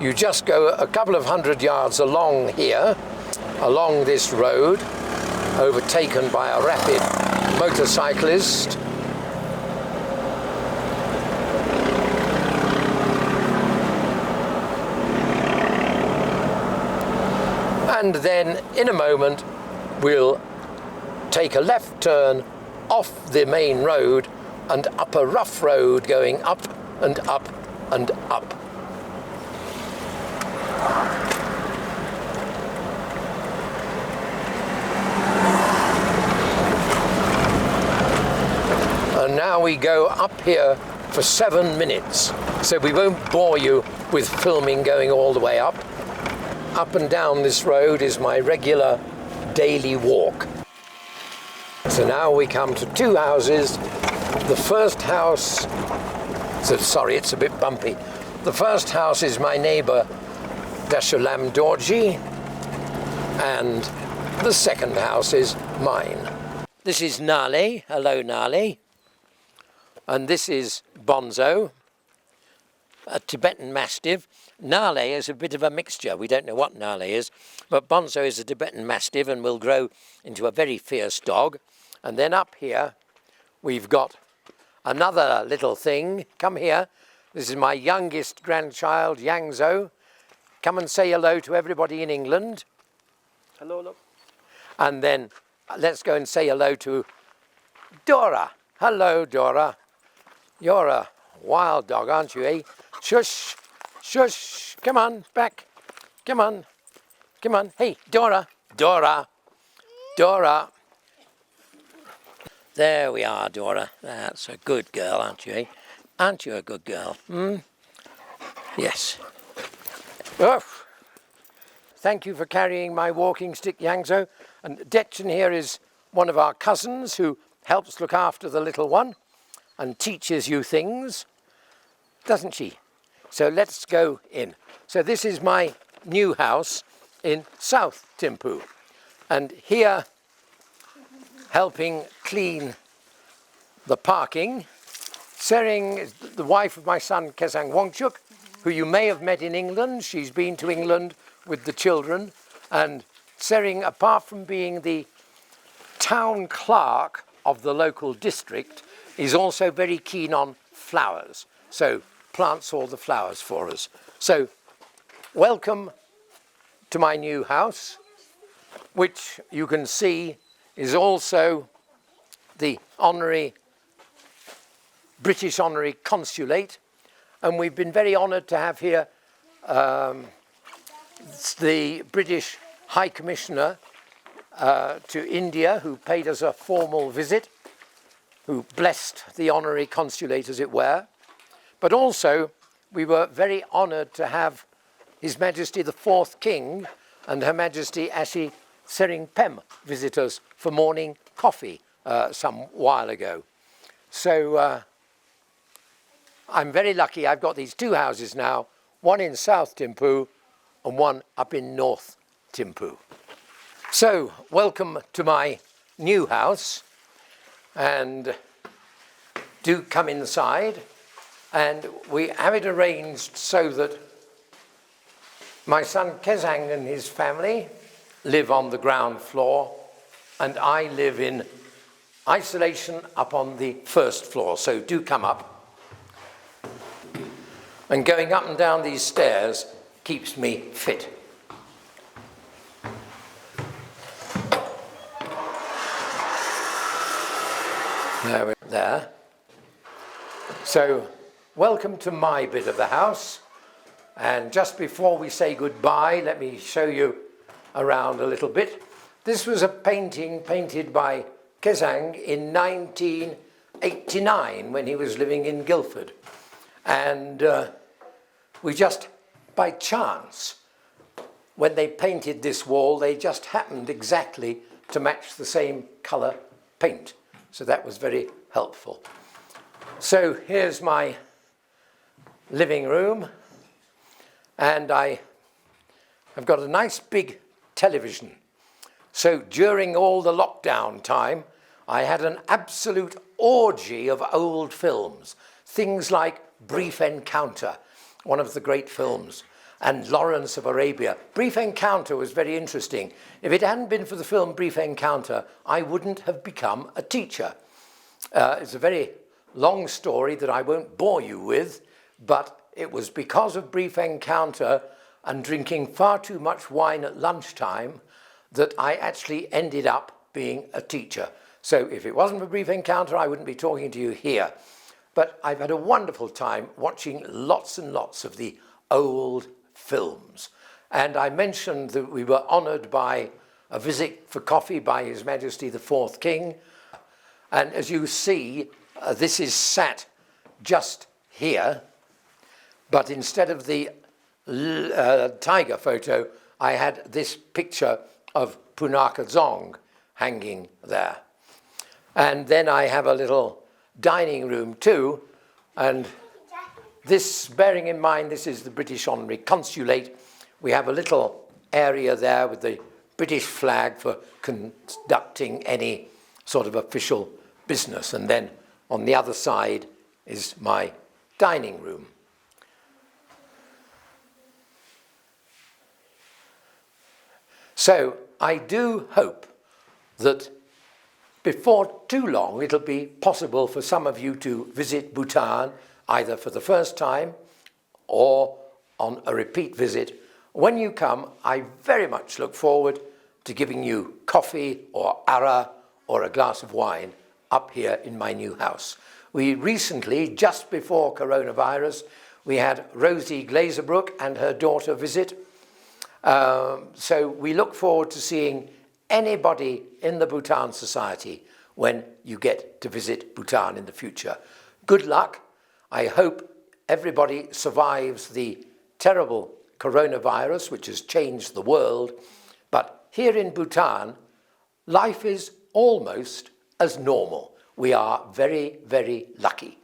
you just go a couple of 100 yards along here, along this road, overtaken by a rapid motorcyclist. And then in a moment we'll take a left turn off the main road and up a rough road going up and up and up. And now we go up here for 7 minutes, so we won't bore you with filming going all the way up. Up and down this road is my regular daily walk. So now we come to 2 houses. The first house, sorry, it's a bit bumpy. The first house is my neighbour Dashulam Dorji, and the second house is mine. This is Nale. Hello, Nale. And this is Bonzo, a Tibetan Mastiff. Nale is a bit of a mixture. We don't know what Nale is, but Bonzo is a Tibetan Mastiff and will grow into a very fierce dog. And then up here, we've got another little thing. Come here. This is my youngest grandchild, Yangzo. Come and say hello to everybody in England. Hello, hello. And then let's go and say hello to Dora. Hello, Dora. You're a wild dog, aren't you, eh? Shush, shush. Come on, back. Come on. Come on. Hey, Dora. Dora. Dora. There we are, Dora. That's a good girl, aren't you, eh? Aren't you a good girl? Yes. Oh. Thank you for carrying my walking stick, Yangzo. And Gyeltshen here is one of our cousins who helps look after the little one and teaches you things, doesn't she? So let's go in. So this is my new house in South Thimphu. And here, helping clean the parking, Sering is the wife of my son Kesang Wangchuk, who you may have met in England. She's been to England with the children. And Sering, apart from being the town clerk of the local district, is also very keen on flowers. So plants all the flowers for us. So welcome to my new house, which you can see is also the British Honorary Consulate. And we've been very honoured to have here the British High Commissioner to India, who paid us a formal visit, who blessed the Honorary Consulate, as it were. But also, we were very honoured to have His Majesty the Fourth King and Her Majesty Ashi Sering Pem visit us for morning coffee some while ago. So I'm very lucky. I've got these two houses now, one in South Thimphu and one up in North Thimphu. So welcome to my new house, and do come inside. And we have it arranged so that my son Kesang and his family live on the ground floor, and I live in isolation up on the first floor. So do come up. And going up and down these stairs keeps me fit. There. So welcome to my bit of the house. And just before we say goodbye, let me show you around a little bit. This was a painting painted by Kesang in 1989 when he was living in Guildford. And we just, by chance, when they painted this wall, they just happened exactly to match the same colour paint. So that was very helpful. So here's my living room. And I've got a nice big television. So during all the lockdown time, I had an absolute orgy of old films. Things like Brief Encounter, one of the great films, and Lawrence of Arabia. Brief Encounter was very interesting. If it hadn't been for the film Brief Encounter, I wouldn't have become a teacher. It's a very long story that I won't bore you with, but it was because of Brief Encounter and drinking far too much wine at lunchtime that I actually ended up being a teacher. So if it wasn't for Brief Encounter, I wouldn't be talking to you here. But I've had a wonderful time watching lots and lots of the old films. And I mentioned that we were honoured by a visit for coffee by His Majesty the Fourth King. And as you see, this is sat just here. But instead of the tiger photo, I had this picture of Punakha Dzong hanging there. And then I have a little dining room too, and this, bearing in mind this is the British Honorary Consulate, we have a little area there with the British flag for conducting any sort of official business, and then on the other side is my dining room. So I do hope that before too long, it'll be possible for some of you to visit Bhutan, either for the first time or on a repeat visit. When you come, I very much look forward to giving you coffee or ara or a glass of wine up here in my new house. We recently, just before coronavirus, we had Rosie Glazerbrook and her daughter visit. So we look forward to seeing anybody in the Bhutan Society when you get to visit Bhutan in the future. Good luck. I hope everybody survives the terrible coronavirus, which has changed the world. But here in Bhutan, life is almost as normal. We are very, very lucky.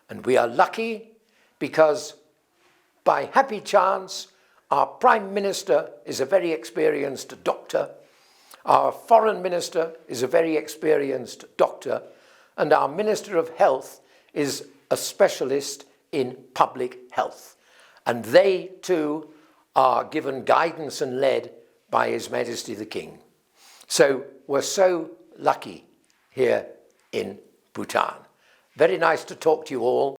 And we are lucky because by happy chance, our Prime Minister is a very experienced doctor. Our Foreign Minister is a very experienced doctor. And our Minister of Health is a specialist in public health. And they too are given guidance and led by His Majesty the King. So we're so lucky here in Bhutan. Very nice to talk to you all.